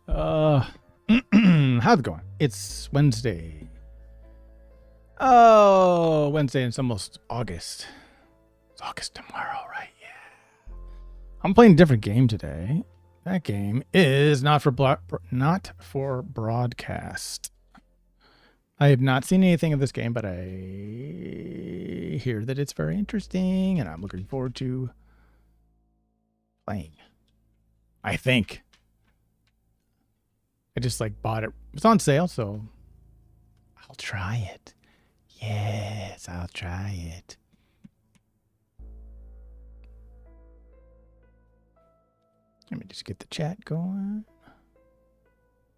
Oh. How's it going? It's Wednesday. Oh, Wednesday, and it's almost August. It's August tomorrow, right? Yeah. I'm playing a different game today. That game is not for broadcast. I have not seen anything of this game, but I hear that it's very interesting, and I'm looking forward to playing. I think. I just bought it. It's on sale, so I'll try it. Yes, I'll try it. Let me just get the chat going.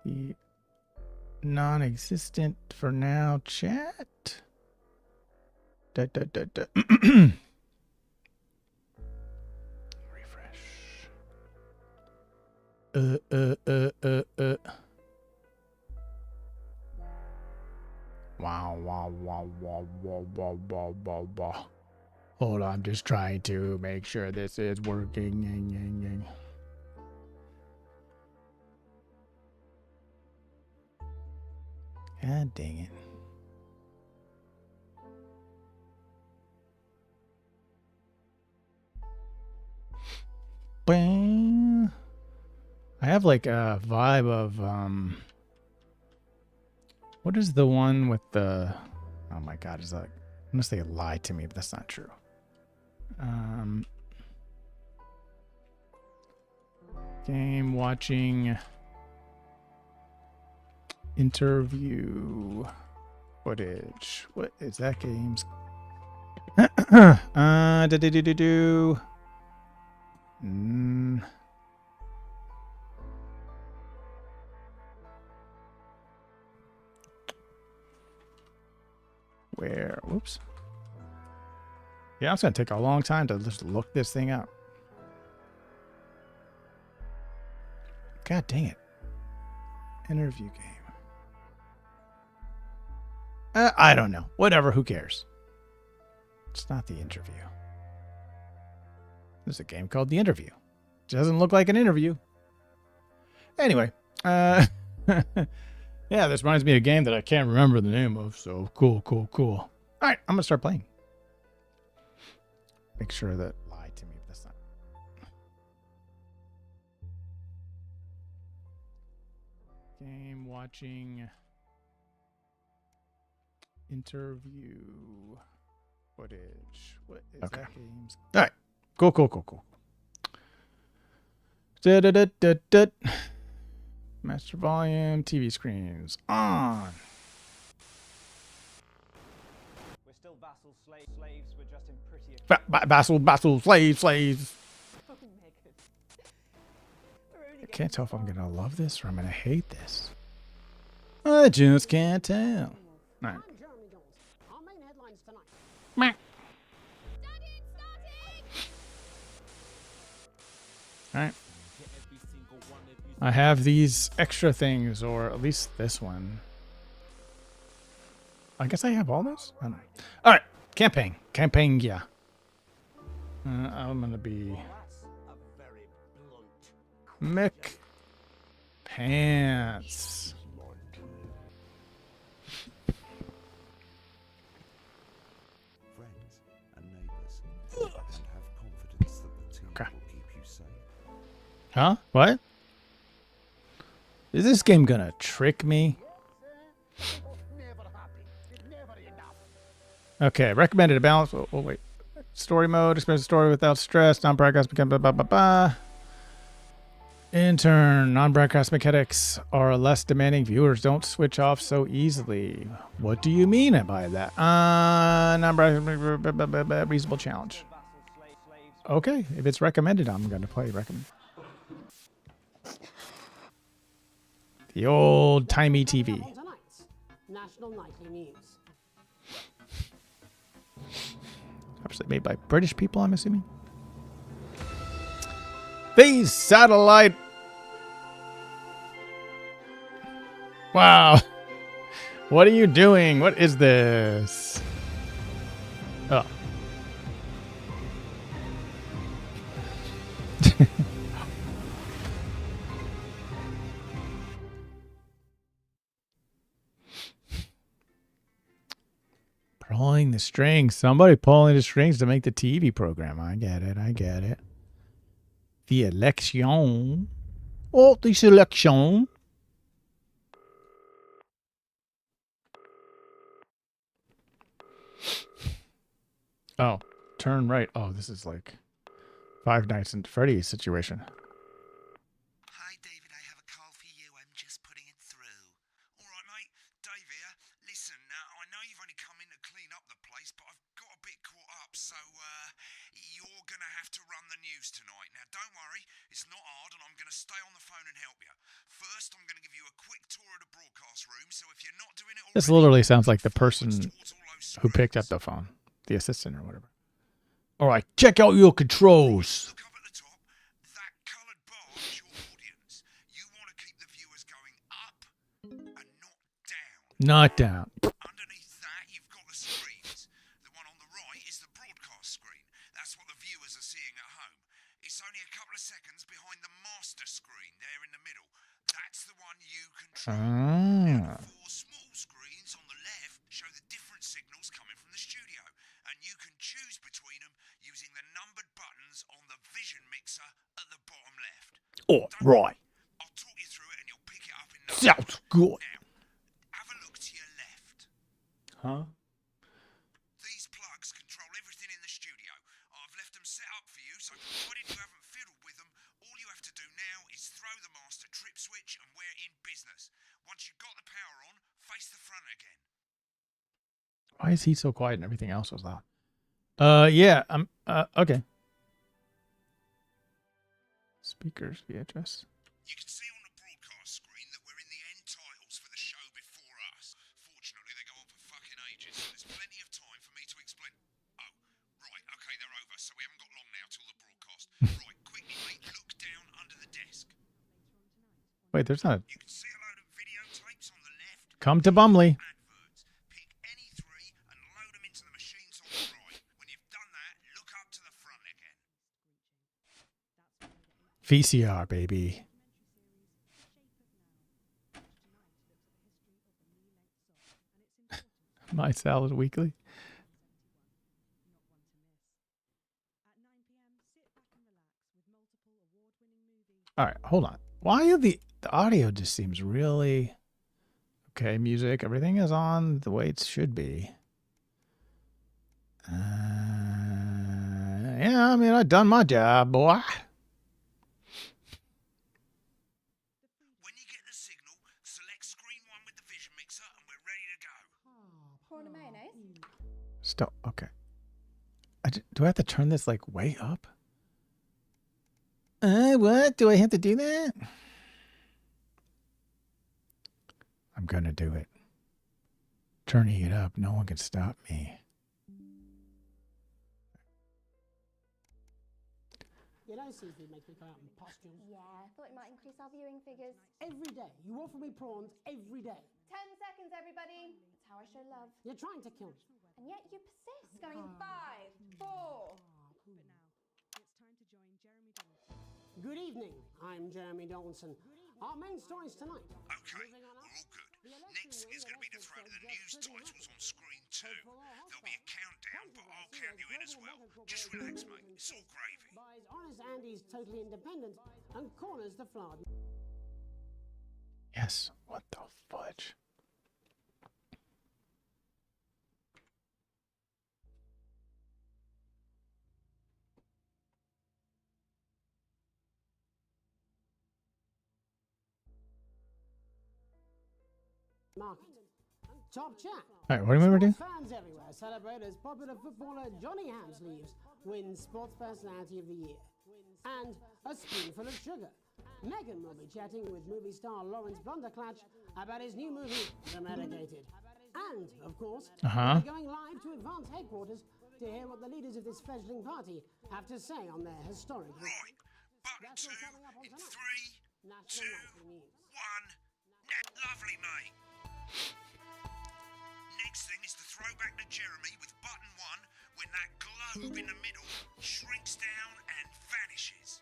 The non-existent for now chat. Refresh. Wow. Hold on, I'm just trying to make sure this is working. God dang it. Bang. I have a vibe of what is the one with the, oh my god, is that, I'm gonna say lie to me, but that's not true. Game watching interview footage. What is that game's? Where? Whoops. Yeah, it's gonna take a long time to just look this thing up. God dang it. Interview game. I don't know. Whatever, who cares? It's not the interview. There's a game called The Interview. It doesn't look like an interview. Anyway, yeah, this reminds me of a game that I can't remember the name of, so cool. All right, I'm gonna start playing. Make sure that lie to me, but that's not. Game watching interview footage. What is that game's? All right, cool. Master volume, TV screens on. We're still vassals, slaves. We're just in pretty. Vassal, slaves. I can't tell if I'm gonna love this or I'm gonna hate this. I just can't tell. All right. All right. I have these extra things, or at least this one. I guess I have all those? I don't know. All right. Campaign, yeah. I'm going to be Mick Pants. Okay. Huh? What? Is this game gonna trick me? Okay, recommended a balance. Oh, wait. Story mode, experience the story without stress. Non-broadcast become blah, blah, blah, blah. In turn, non-broadcast mechanics are less demanding. Viewers don't switch off so easily. What do you mean by that? Non-broadcast, reasonable challenge. Okay, if it's recommended, I'm going to play recommend. The old-timey TV. National Nightly News. Obviously made by British people, I'm assuming. These satellite. Wow. What are you doing? What is this? Oh. Pulling the strings. Somebody pulling the strings to make the TV program. I get it. I get it. The election. Oh, the selection. Oh, turn right. Oh, this is like Five Nights at Freddy's situation. Hi, David. I have a call for you. I'm just putting it through. All right, mate. Dave here. Listen, I know you've only come in to clean up the place, but I've got a bit caught up, so you're going to have to run the news tonight. Now, don't worry. It's not hard, and I'm going to stay on the phone and help you. First, I'm going to give you a quick tour of the broadcast room, so if you're not doing it already... This literally sounds like the person who picked up the phone. The assistant or whatever. All right, check out your controls. Look up at the top. That coloured bar is your audience. You want to keep the viewers going up and not down. Not down. Underneath that, you've got the screens. The one on the right is the broadcast screen. That's what the viewers are seeing at home. It's only a couple of seconds behind the master screen there in the middle. That's the one you control. Now, the four small screens on the left show the different signals coming from the studio. And you can choose between them using the numbered buttons on the vision mixer at the bottom left. Oh, right. I'll talk you through it and you'll pick it up in no Sounds time. good. Now, have a look to your left. Huh? These plugs control everything in the studio. I've left them set up for you, so provided you haven't fiddled with them, all you have to do now is throw the master trip switch and we're in business. Once you've got the power on, face the front again. Why is he so quiet and everything else was loud? Yeah, I'm, okay. Speakers, VHS. You can see on the broadcast screen that we're in the end titles for the show before us. Fortunately, they go on for fucking ages, so there's plenty of time for me to explain. Oh, right, okay, they're over, so we haven't got long now till the broadcast. Right, quickly, mate, look down under the desk. Wait, there's not. You can see a load of videotapes on the left. Come to Bumley. Adverts. Pick any three and load them into the machines on the right. When you've done that, look up to the front again. VCR, baby. My Salad Weekly. All right, hold on. Why are the audio just seems really okay? Music, everything is on the way it should be. Yeah, I mean, I've done my job, boy. When you get the signal, select screen 1 with the vision mixer and we're ready to go. Corn and mayonnaise? Stop. Okay. Do I have to turn this like way up? What? Do I have to do that? I'm gonna do it. Turning it up. No one can stop me. You know, seafood makes me go out in pustules. Yeah, thought it might increase our viewing figures. Every day. You offer me prawns every day. 10 seconds, everybody. That's how I show love. You're trying to kill me. And yet you persist. Going in 5, 4. Good evening. I'm Jeremy Donaldson. Our main stories tonight. Okay, we're all good. Next is going to be the throw of the news titles on screen 2. There'll be a countdown, but I'll count you in as well. Just relax, mate. It's all gravy. Buys Honest Andy's Totally Independent and corners the flood. Yes. What the fudge? Market. Top chat. All right, what am I doing? Fans everywhere celebrate as popular footballer Johnny Hamsleeves wins Sports Personality of the Year. And a spoonful of sugar. Meghan will be chatting with movie star Lawrence Blunderclatch about his new movie, The Medicated. And, of course, we're going live to Advance Headquarters to hear what the leaders of this fledgling party have to say on their historic... Right, button 2 in 3, 2, 1. National Nightly News. Lovely, mate. Next thing is to throw back to Jeremy with button 1 when that globe in the middle shrinks down and vanishes.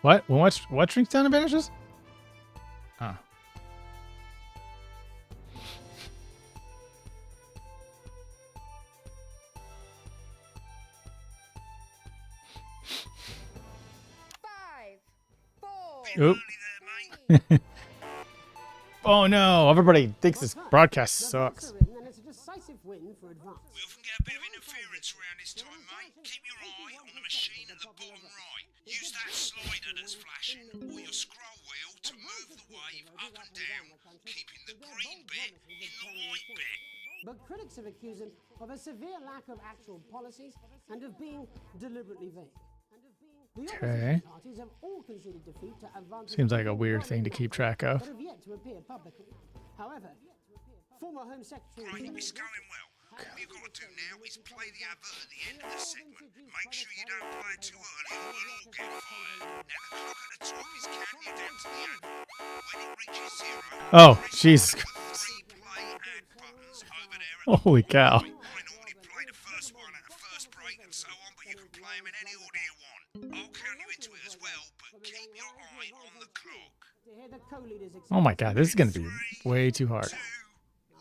What? When what shrinks down and vanishes? Oh. Oop. early there, mate. Oh no, everybody thinks this broadcast The sucks. Advance are in, and it's a decisive win for Advance. We often get a bit of interference around this time, mate. Keep your eye on the machine at the bottom right. Use that slider that's flashing, or your scroll wheel to move the wave up and down, keeping the green bit in the white bit. But critics have accused him of a severe lack of actual policies and of being deliberately vague. The Okay. opposition parties have all conceded defeat to Advance's Seems like a weird thing to keep track of. but have yet to appear publicly. However, former Home Secretary Great, it's going well. All you've got to do now is play the advert at the end of the segment. Make sure you don't play it too early or we'll all get fired. Now the clock at the top is counting you down to the advert. When it reaches zero, Oh, Jesus. put three play ad buttons over there. Holy cow. I normally play the first one at a first break and so on, but you can play them in any order you want. I'll count you into it as well, but keep your eye on the clock. to hear the co-leaders Oh my god, this is gonna be way too hard. 2, 1,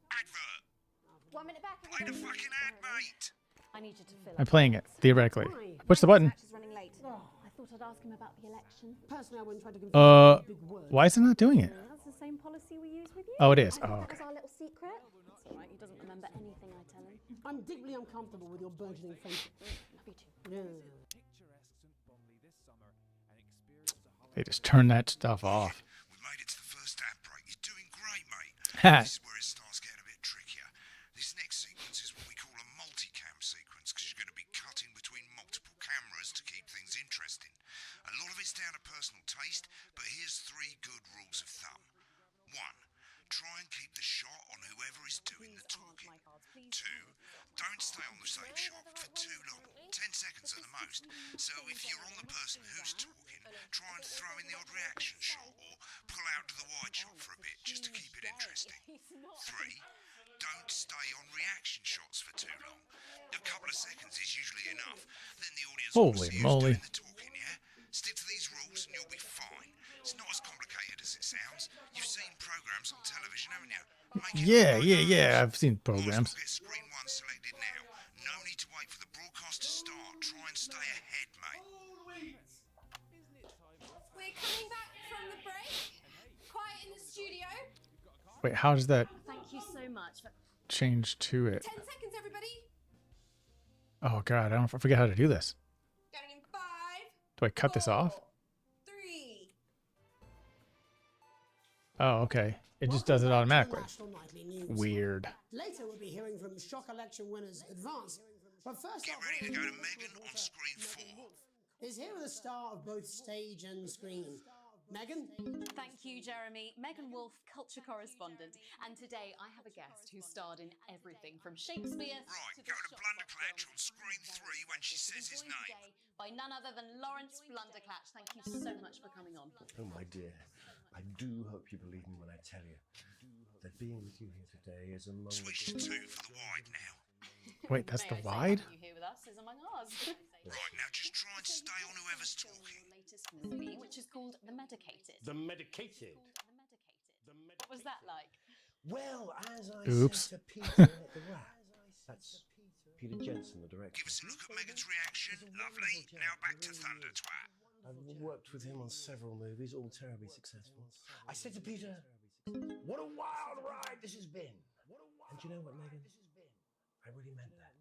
advert. 1 minute back. Play the fucking ad, mate. I need you to fill I'm playing it, theoretically. Why? Push the button. Is running late. I thought I'd ask him about the election. Personally, I wouldn't try to confuse big words. Why is it not doing it? That's the same policy we use with you. Oh, it is. I thought Oh, that okay. was our little secret. That's all right. He doesn't remember anything I tell him. I'm deeply uncomfortable with your burgeoning friendship. Love you too. Yeah. They just turn that stuff off. We made it to the first ad break. You're doing great, mate. Ha. This is where it starts getting a bit trickier. This next sequence is what we call a multicam sequence because you're going to be cutting between multiple cameras to keep things interesting. A lot of it's down to personal taste, but here's 3 good rules of thumb. 1. Try and keep the shot on whoever is doing the talking. 2. Don't stay on the same shot for too long, 10 seconds at the most. So if you're on the person who's talking, try and throw in the odd reaction shot or pull out to the wide shot for a bit just to keep it interesting. 3. Don't stay on reaction shots for too long. A couple of seconds is usually enough. Then the audience will Holy see who's moly. doing the talking, yeah? Stick to these rules and you'll be fine. It's not as complicated as it sounds. You've seen programs on television, haven't you? Make it Yeah, look yeah, like yeah. ours. I've seen Might as well programs. get screen 1 selected now. No need to wait for the broadcast to start. Try and stay ahead, mate. We're coming back from the break. Quiet in the studio. Wait, how does that Thank you so much. For change to it? 10 seconds, everybody. Oh god, I forget how to do this. Going in 5. Do I cut this off? 3. Oh, okay. It just does it automatically. National Nightly News. Weird. Later, we'll be hearing from shock election winners Advance. But first Get up, ready to go to Megan on screen 4. is here with a star of both stage and screen. Megan? Thank you, Jeremy. Megan Wolf, culture correspondent. And today I have a guest who starred in everything from Shakespeare Right, to go the to shop Blunderclatch on films. screen 3 when she says his Joined name. today by none other than Lawrence Blunderclatch. Thank you so much for coming on. Oh, my dear, I do hope you believe me when I tell you that being with you here today is among Switch to 2 for the wide now. Wait, that's May the I say wide? having you here with us is among ours. Right, now just try and stay on whoever's Your talking. latest movie, which is called The Medicated. The medicated. What was that like? Well, as I Oops. said to Peter at the Rat, that's Peter Jensen, the director. Give us a look at Megan's reaction. Lovely. Now back to Thunder Twat. I've worked with him on several movies, all terribly successful. I said to Peter, what a wild ride this has been. And you know what, Megan? I really meant that.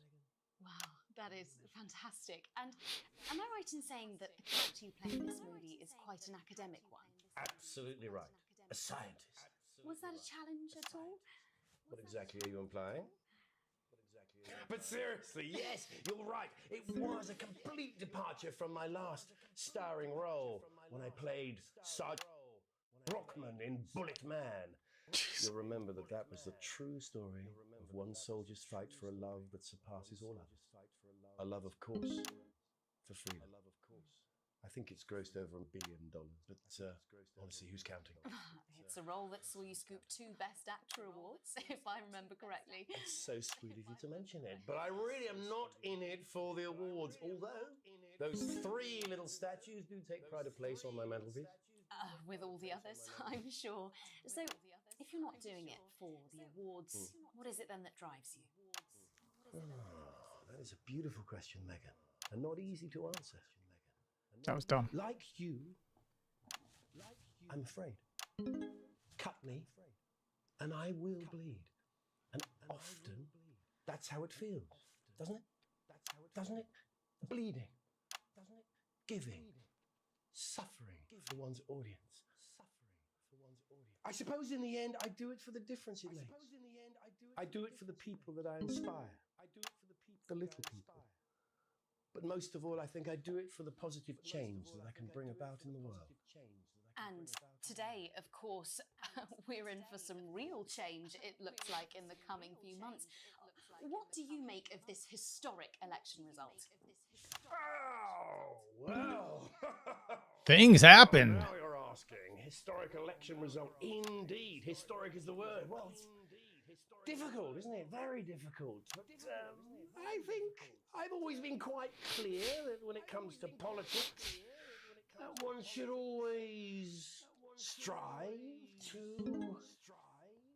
Wow, that is fantastic. And am I right in saying that the character you play in this movie is quite an academic one? Absolutely right. A scientist. Was that a challenge at all? What exactly are you implying? But seriously, yes, you're right. It was a complete departure from my last starring role when I played Sergeant Brockman in Bullet Man. You'll remember that that was the true story of one soldier's fight for a love that surpasses all others. A love, of course, for freedom. I think it's grossed over $1 billion, but honestly, who's counting? It's a role that saw you scoop 2 Best Actor awards, if I remember correctly. It's so sweet of you to mention it, but I really am not in it for the awards, although those 3 little statues do take pride of place on my mantelpiece. With all the others, I'm sure. So, if you're not doing it for the awards, what is it then that drives you? That is a beautiful question, Megan, and not easy to answer. That was dumb. Like you, I'm afraid. Cut me, and I will bleed. And often, that's how it feels, doesn't it? Doesn't it? Bleeding. Doesn't it? Giving. Suffering for one's audience. I suppose in the end, I do it for the difference it makes. I do it for the people that I inspire. The little people. But most of all, I think I do it for the positive change that I can bring about in the world. And today, of course, we're in for some real change, it looks like, in the coming few months. What do you make of this historic election result? Oh, well. Things happened. Now you're asking. Historic election result. Indeed. Historic is the word. Well, it's difficult, isn't it? Very difficult. But I think I've always been quite clear that when it comes to politics, one should always strive to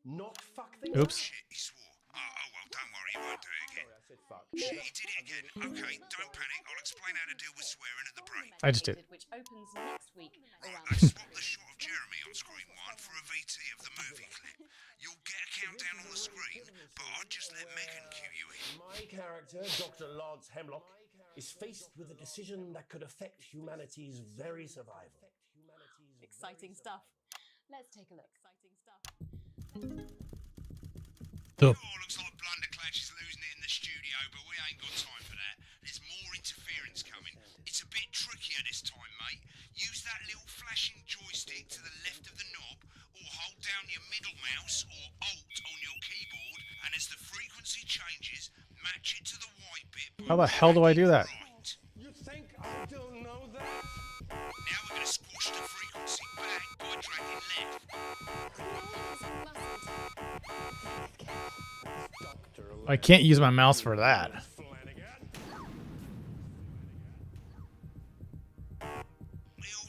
not fuck things up. Oops. Shit, he swore. Oh, well, don't worry, he won't do it again. Sorry, I said fuck. Shit, he did it again. Okay, don't panic. I'll explain how to deal with swearing at the break. I just did. Which opens next week Right, around I've swapped the shot of Jeremy on screen 1 for a VT of the movie clip. You'll get a countdown on the screen, but I'll just let Megan cue you in. My character, Dr. Lance Hemlock, is faced with a decision that could affect humanity's very survival. exciting stuff. Let's take a look. Exciting stuff. The Oh, looks like Blunderclatch is losing it in the studio, but we ain't got time for that. There's more interference coming. It's a bit trickier this time, mate. Use that little flashing joystick to the left of the knob, or hold down your middle mouse or Alt on your keyboard, and as the frequency changes, match it to the white bit. How the hell do I do that? Right. You think I don't know that? Now we're going to squash the frequency back by dragging left. I can't use my mouse for that. It'll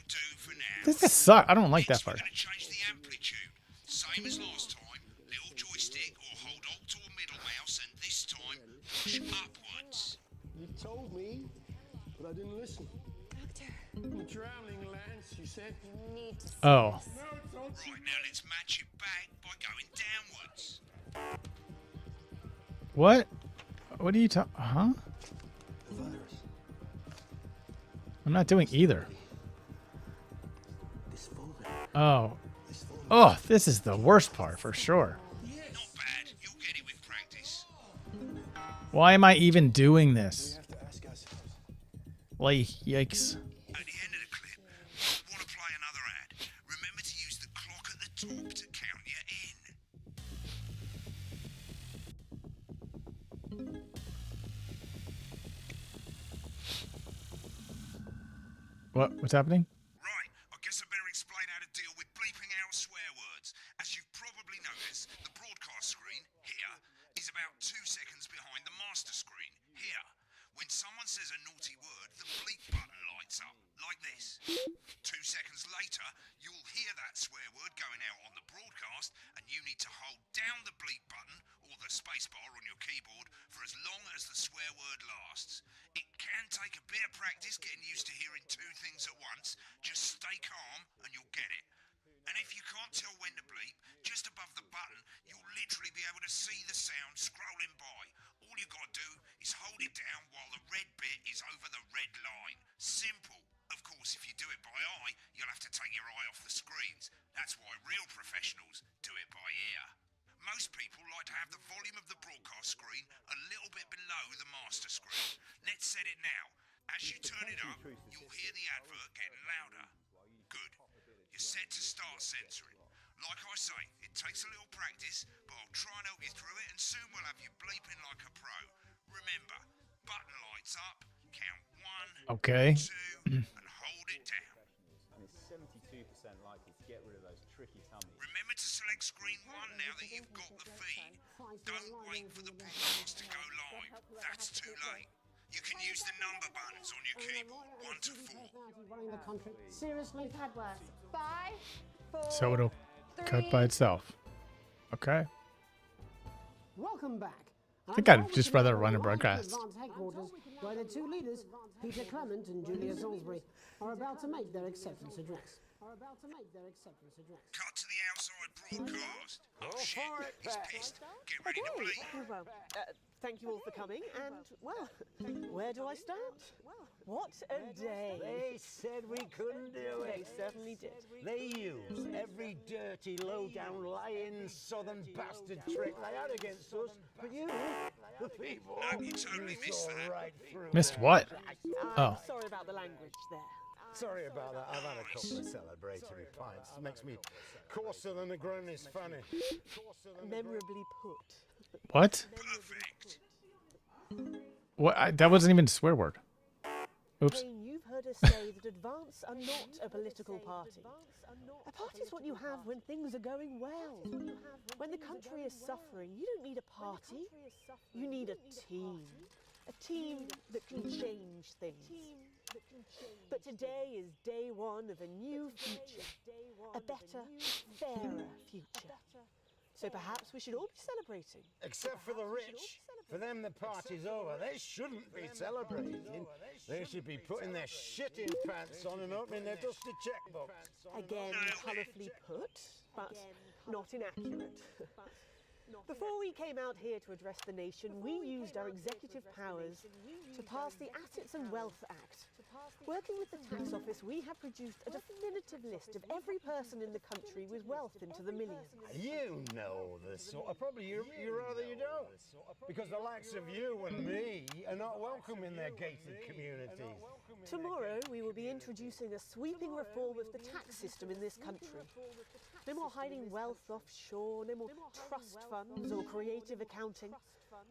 do for now. This just sucks. I don't like that Next, we're part. going to change the amplitude. Same as last time. Little joystick or hold Alt or middle mouse, and this time push upwards. You told me, but I didn't listen. Doctor, I'm drowning, Lance, you said. you need to Oh. Right, now let's match it back by going downwards. What? What are you talking? Huh? The virus. I'm not doing either. This folder. Oh. This folder. Oh, this is the worst part for sure. Not bad. You'll get it with practice. Why am I even doing this? We have to ask ourselves. Like, yikes. At the end of the clip, I want to play another ad. Remember to use the clock at the top to count you in. What's happening? Right, I guess I better explain how to deal with bleeping out swear words. As you've probably noticed, the broadcast screen, here, is about 2 seconds behind the master screen, here. When someone says a naughty word, the bleep button lights up, like this. 2 seconds later, you'll hear that swear word going out on the broadcast, and you need to hold down the bleep button, or the spacebar on your keyboard, for as long as the swear word lasts. It can take a bit of practice getting used to hearing 2 things at once. Just stay calm and you'll get it. And if you can't tell when to bleep, just above the button, you'll literally be able to see the sound scrolling by. All you gotta do is hold it down while the red bit is over the red line. Simple. Of course, if you do it by eye, you'll have to take your eye off the screens. That's why real professionals do it by ear. Most people like to have the volume of the broadcast screen a little bit below the master screen. Let's set it now. As you turn it up, you'll hear the advert getting louder. Good. You're set to start censoring. Like I say, it takes a little practice, but I'll try and help you through it, and soon we'll have you bleeping like a pro. Remember, button lights up, count 1, Okay. 2, and hold it down. And it's 72% likely to get rid of those tricky tummies. Remember to select screen 1 now that you've got the feed. Don't wait for the broadcast to go live. That's too late. You can use the number buttons on your keyboard, 1 to 4. Running the country. Seriously? had worse. 5, 4, So it'll cut by itself. Okay. Welcome back. I think I'd just rather run a broadcast. Advanced headquarters, where the 2 leaders, Peter Clement and Julia Salisbury, are about to make their acceptance address. are about to make their acceptance address. Cut to the outside broadcast. Oh, shit, for it, he's Pat. pissed. Get ready to bleed. Well, thank you all for coming, and, well, where do I start? What a day. They said we couldn't do They it. certainly did. They used every dirty, low-down, lying southern bastard trick they had against us. But you, the people, No, you totally missed saw that. right through Missed that. what? I'm Oh. sorry about the language there. Sorry about that. I've had a couple of celebratory pints. Makes me coarser than a granny's fanny. Memorably put. What? Perfect. What? That wasn't even a swear word. Oops. Kane, you've heard us say that Advance are not a political party. A party is what you have when things are going well. When the country is suffering, you don't need a party. You need a team. A team that can change things. But today is day one of a new future. A better, fairer future. So perhaps we should all be celebrating. Except for the rich. For them, the party's over. They shouldn't be celebrating. They should be putting their shitting pants on and opening their dusty checkbooks. Again, colourfully put, but not inaccurate. Before we came out here to address the nation, we used our executive powers to pass the Assets and Wealth Act. Working with the tax office, we have produced a definitive list of every person in the country with wealth into the millions. You know the sort of, probably you rather you don't. Because the likes of you and me are not welcome in their gated communities. Tomorrow, we will be introducing a sweeping reform of the tax system in this country. No more hiding wealth offshore, no more trust funds or creative accounting.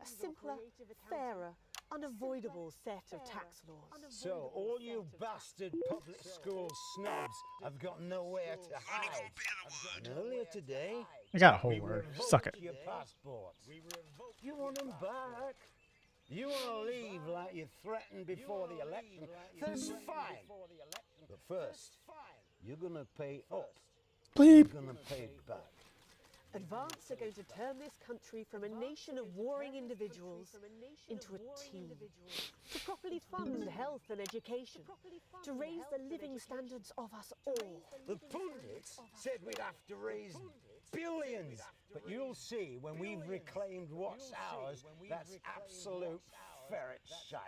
A simpler, fairer, unavoidable set of tax laws. So, all you bastard public school snobs have got nowhere to Only got hide. a bit of the word. And earlier today, I got a whole we word. revoked Suck it. your passports. You want them back? You want to leave like you threatened before the election? That's fine. But first, you're going to pay up. You're Bleep. going to pay back. Advance are going to turn this country from a nation of warring individuals into a team. To properly fund health and education. To raise the living standards of us all. The pundits said we'd have to raise billions. But you'll see when we've reclaimed what's ours, that's absolute ferret shite.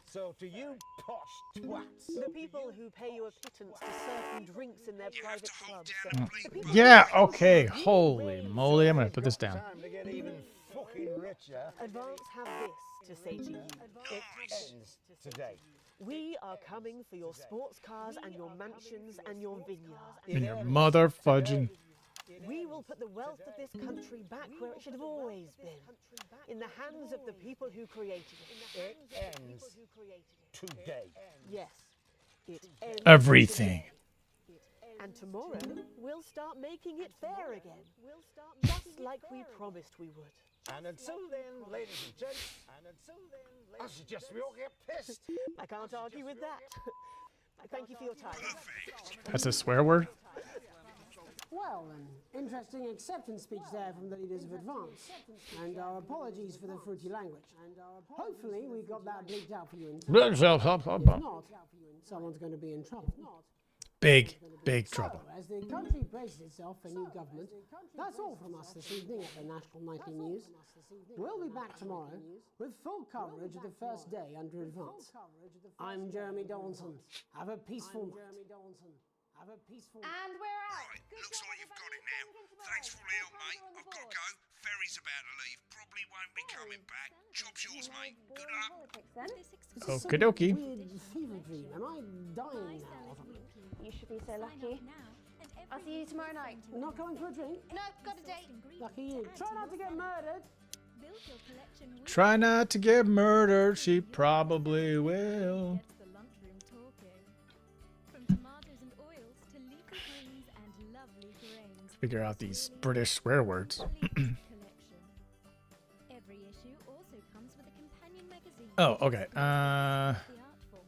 So to you posh twats, The people who pay you a pittance to serve them drinks in their You have private to hold clubs. down a bleep. Yeah, okay. Holy moly. I'm going to put this down. time to get even fucking richer. Advance have this to say to you. It ends today. We are coming for your sports cars and your mansions and your vineyards. In your mother fudging. We will put the wealth of this country back where it should have always been. In the hands of the people who created it. It ends today. Yes, it ends Everything. today. And tomorrow, we'll start making it fair again. Just like we promised we would. And until then, ladies and gents, I suggest we all get pissed. I can't argue with that. Thank you for your time. That's a swear word? Well, an interesting acceptance speech there from the leaders of Advance. And our apologies for the fruity language. Hopefully we got that bleeped out for you in time. If not, someone's going to be in trouble. Big, big trouble. So, as the country braces itself for new government, that's all from us this evening at the National Nightly News. We'll be back tomorrow with full coverage of the first day under Advance. I'm Jeremy Donaldson. Have a peaceful night. And we're out. Right, looks like you've got it now. Thanks for all the help, mate. I've got to go. Ferry's about to leave. Probably won't be coming back. Job's yours, mate. Good luck. Is this some Okie dokie. weird fever dream? Am I dying now or something? You should be so lucky. I'll see you tomorrow night. Not coming for a drink? No, got a date. Lucky you. Try not to get murdered. Try not to get murdered. She probably will. The lunchroom talking. From tomatoes and oils to leafy greens and lovely grains. Figure out these British swear words. Collection. Every issue also comes with a companion magazine. Oh, okay. The artful.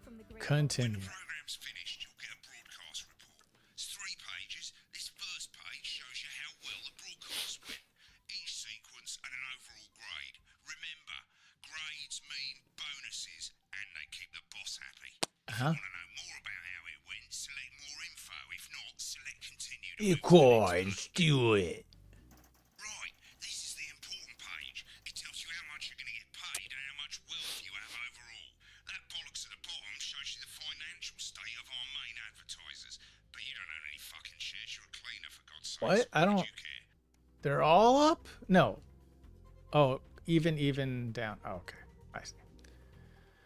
From the great Continue. The programme's finished. You'll get a broadcast report. It's 3 pages. This first page shows you how well the broadcast went. Each sequence and an overall grade. Remember, grades mean bonuses, and they keep the boss happy. If you want to know more about how it went, select more info Let's do it. Right, this is the important page. It tells you how much you're going to get paid and how much wealth you have overall. That bollocks at the bottom shows you the financial state of our main advertisers. But you don't own any fucking shares. You're a cleaner, for God's sake. What? I don't. You care? They're all up? No. Oh, even down. Oh, okay. I see.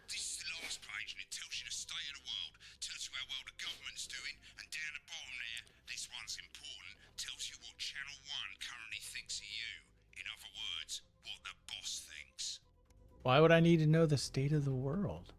This is the last page, and it tells you the state of the world, tells you how well the government's doing, and down the bottom there, this one's important, tells you what Channel 1 currently thinks of you. In other words, what the boss thinks. Why would I need to know the state of the world?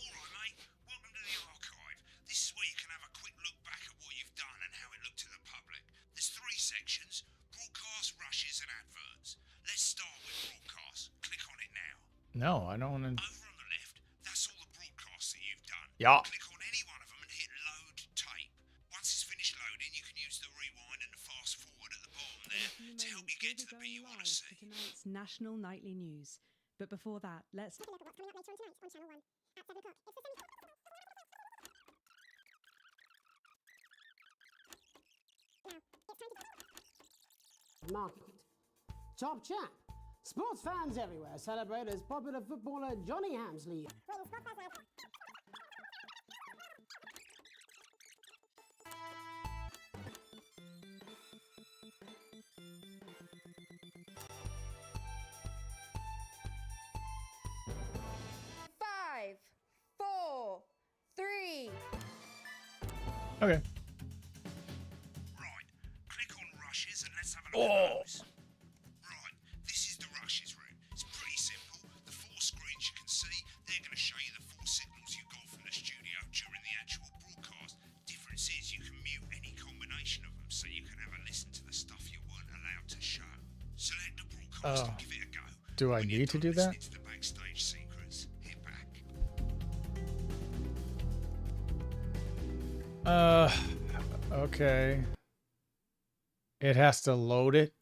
Alright, mate, welcome to the archive. This is where you can have a quick look back at what you've done and how it looked to the public. There's 3 sections: broadcast, rushes, and adverts. Let's start with broadcast. Click on it now. No, I don't want to. Over on the left, that's all the broadcasts that you've done. Yeah. Click on any one of them and hit load tape. Once it's finished loading, you can use the rewind and the fast forward at the bottom there to help you get to the bit you want to see. Tonight's national nightly news. But before that, let's Market. Top chap. Sports fans everywhere celebrate as popular footballer Johnny Hamsley. Five, four, three. Okay. Right, click on rushes and let's have a look at those. Right, this is the rushes room. It's pretty simple. The 4 screens you can see, they're going to show you the 4 signals you got from the studio during the actual broadcast. Difference is you can mute any combination of them, so you can have a listen to the stuff you weren't allowed to show. Select the broadcast and give it a go. Do I need to do that? Listening to the backstage secrets, hit back. Okay. It has to load it.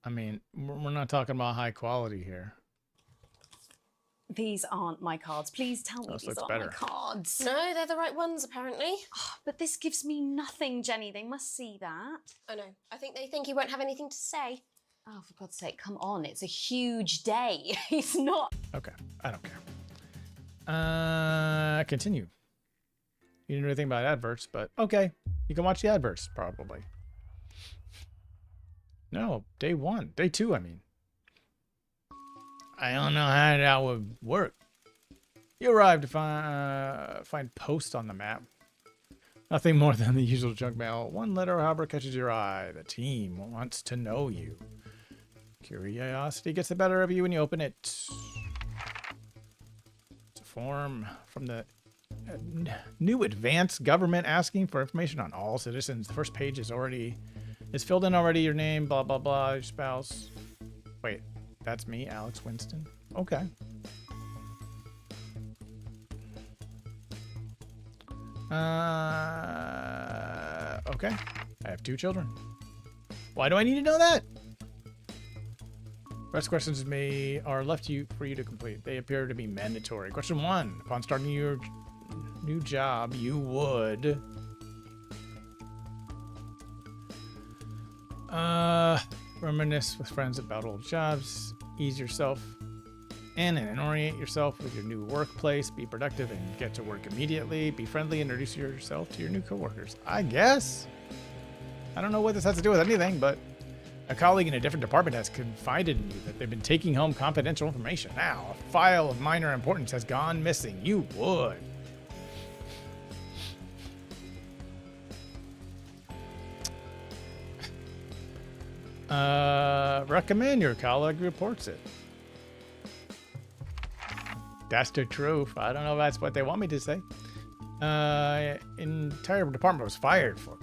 I mean, we're not talking about high quality here. These aren't my cards. Please tell me This these looks aren't better. my cards. No, they're the right ones, apparently. But this gives me nothing, Jenny. They must see that. I know. I think they think you won't have anything to say. Oh, for God's sake, come on. It's a huge day. He's not. Okay, I don't care. Continue. You didn't know anything about adverts, but okay. You can watch the adverts, probably. No, day 1. Day 2, I mean. I don't know how that would work. You arrive to find posts on the map. Nothing more than the usual junk mail. One letter, however, catches your eye. The team wants to know you. Curiosity gets the better of you when you open it. It's a form from the new advanced government asking for information on all citizens. The first page is filled in already. Your name, blah, blah, blah, your spouse. Wait, that's me, Alex Winston. Okay. Okay. I have 2 children. Why do I need to know that? Rest questions are left for you to complete. They appear to be mandatory. Question 1. Upon starting your new job, you would... reminisce with friends about old jobs. Ease yourself in and orient yourself with your new workplace. Be productive and get to work immediately. Be friendly. Introduce yourself to your new coworkers. I guess. I don't know what this has to do with anything, but a colleague in a different department has confided in you that they've been taking home confidential information. Now, a file of minor importance has gone missing. You would. Recommend your colleague reports it. That's the truth. I don't know if that's what they want me to say. Entire department was fired for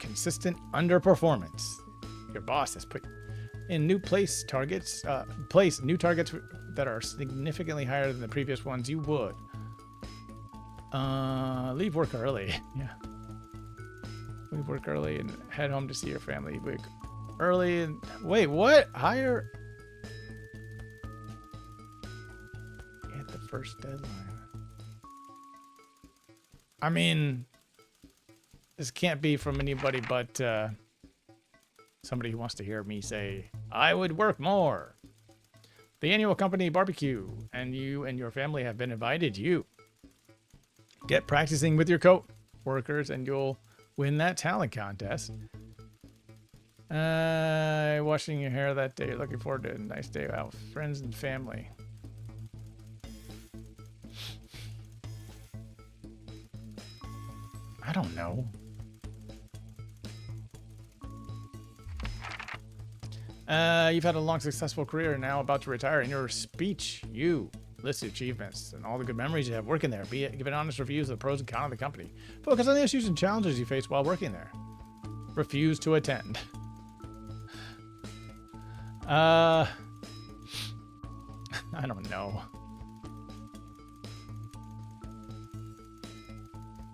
consistent underperformance. Your boss has put in placed new targets that are significantly higher than the previous ones. You would. Leave work early. Yeah. Leave work early and head home to see your family. Early and wait, what? Higher? At the first deadline. I mean, This can't be from anybody but somebody who wants to hear me say, I would work more. The annual company barbecue, and you and your family have been invited. You get practicing with your co-workers, and you'll win that talent contest. Washing your hair that day. Looking forward to a nice day out with friends and family. I don't know. You've had a long, successful career and now about to retire. In your speech, you list achievements and all the good memories you have working there. Give an honest reviews of the pros and cons of the company. Focus on the issues and challenges you face while working there. Refuse to attend. I don't know.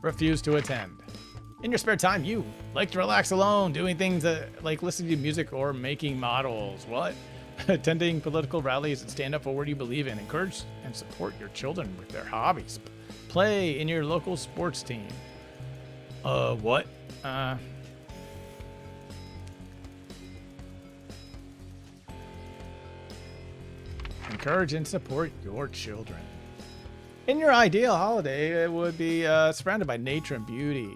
Refuse to attend. In your spare time, you like to relax alone, doing things like listening to music or making models. What? Attending political rallies and stand up for what you believe in. Encourage and support your children with their hobbies. Play in your local sports team. What? Encourage and support your children. In your ideal holiday, it would be surrounded by nature and beauty.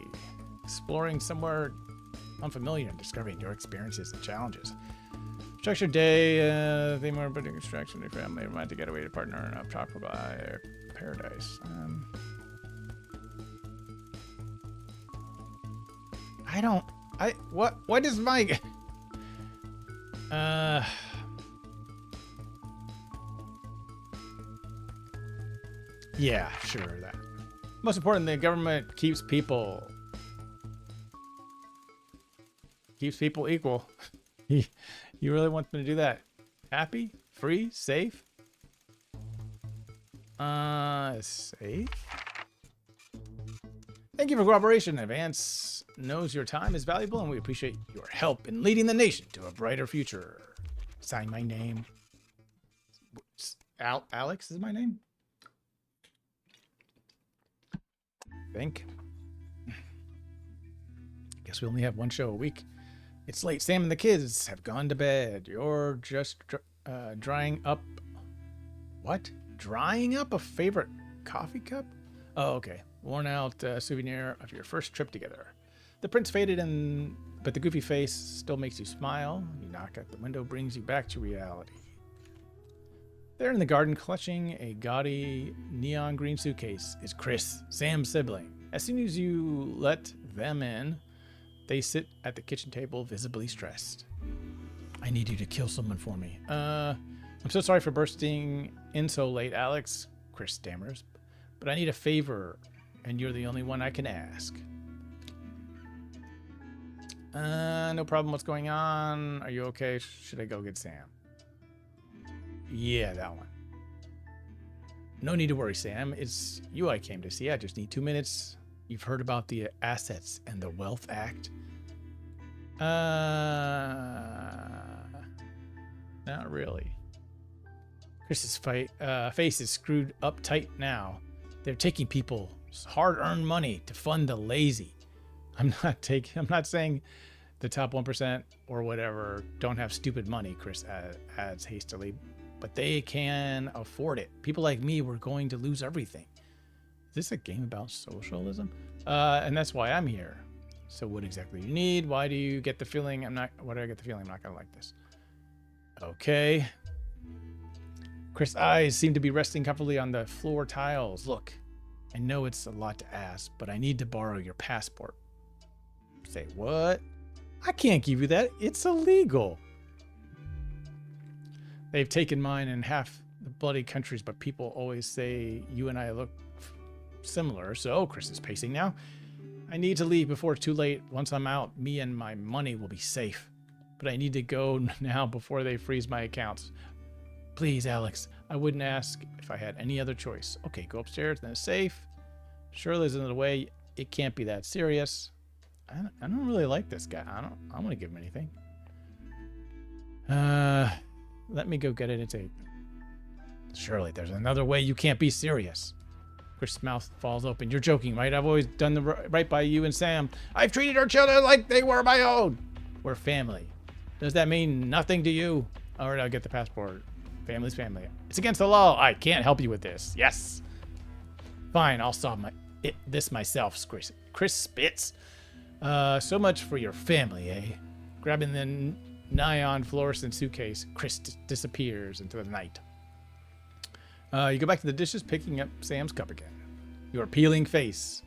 Exploring somewhere unfamiliar and discovering your experiences and challenges. Structured day, theme or building extraction, your family, romantic getaway to partner, and up top by paradise. What is my, yeah, sure, that. Most important, the government keeps people equal. You really want them to do that? Happy? Free? Safe? Safe? Thank you for cooperation. Advance knows your time is valuable and we appreciate your help in leading the nation to a brighter future. Sign my name. Alex is my name? Think. Guess we only have one show a week. It's late. Sam and the kids have gone to bed. You're just drying up. What? Drying up a favorite coffee cup? Oh, okay. Worn out souvenir of your first trip together. The print's faded, but the goofy face still makes you smile. You knock at the window, brings you back to reality. There in the garden, clutching a gaudy neon green suitcase, is Chris, Sam's sibling. As soon as you let them in, they sit at the kitchen table, visibly stressed. I need you to kill someone for me. I'm so sorry for bursting in so late, Alex, Chris stammers, but I need a favor, and you're the only one I can ask. No problem. What's going on? Are you okay? Should I go get Sam? Yeah, that one. No need to worry, Sam. It's you I came to see. I just need 2 minutes. You've heard about the Assets and the Wealth Act? Not really. Chris's face is screwed up tight now. They're taking people's hard-earned money to fund the lazy. I'm not saying the top 1% or whatever don't have stupid money, Chris adds hastily, but they can afford it. People like me, we're going to lose everything. Is this a game about socialism? And that's why I'm here. So what exactly do you need? Why do you get the feeling why do I get the feeling I'm not gonna like this? Okay. Chris' eyes seem to be resting comfortably on the floor tiles. Look, I know it's a lot to ask, but I need to borrow your passport. Say what? I can't give you that. It's illegal. They've taken mine in half the bloody countries, but people always say you and I look similar. So Chris is pacing now. I need to leave before it's too late. Once I'm out, me and my money will be safe. But I need to go now before they freeze my accounts. Please, Alex, I wouldn't ask if I had any other choice. Okay, go upstairs, then it's safe. Surely there's another way. It can't be that serious. I don't really like this guy. I don't want to give him anything. Let me go get it. Surely there's another way. You can't be serious. Chris' mouth falls open. You're joking, right? I've always done the right by you and Sam. I've treated our children like they were my own. We're family. Does that mean nothing to you? All right, I'll get the passport. Family's family. It's against the law. I can't help you with this. Yes. Fine, I'll solve this myself, Chris spits. So much for your family, eh? Grabbing the neon fluorescent suitcase, Chris disappears into the night. You go back to the dishes, picking up Sam's cup again. Your peeling face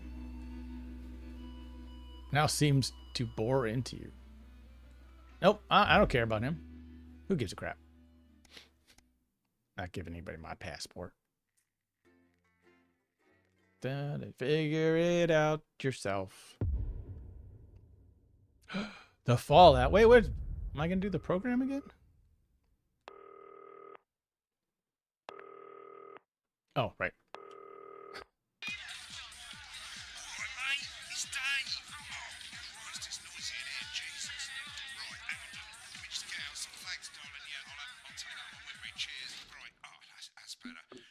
now seems to bore into you. Nope, I don't care about him. Who gives a crap? Not giving anybody my passport. Figure it out yourself. The Fallout. Wait, what? Am I going to do the program again? Oh, right.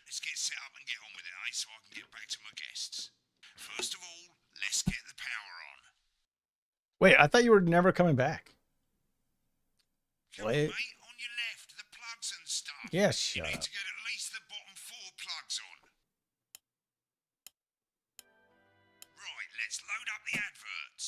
Let's get set up and get on with it, eh? So I can get back to my guests. First of all, let's get the power on. Wait, I thought you were never coming back. Wait. Mate, on your left, the plugs and stuff. Yeah, shut You need up. to get at least the bottom 4 plugs on. Right, let's load up the adverts.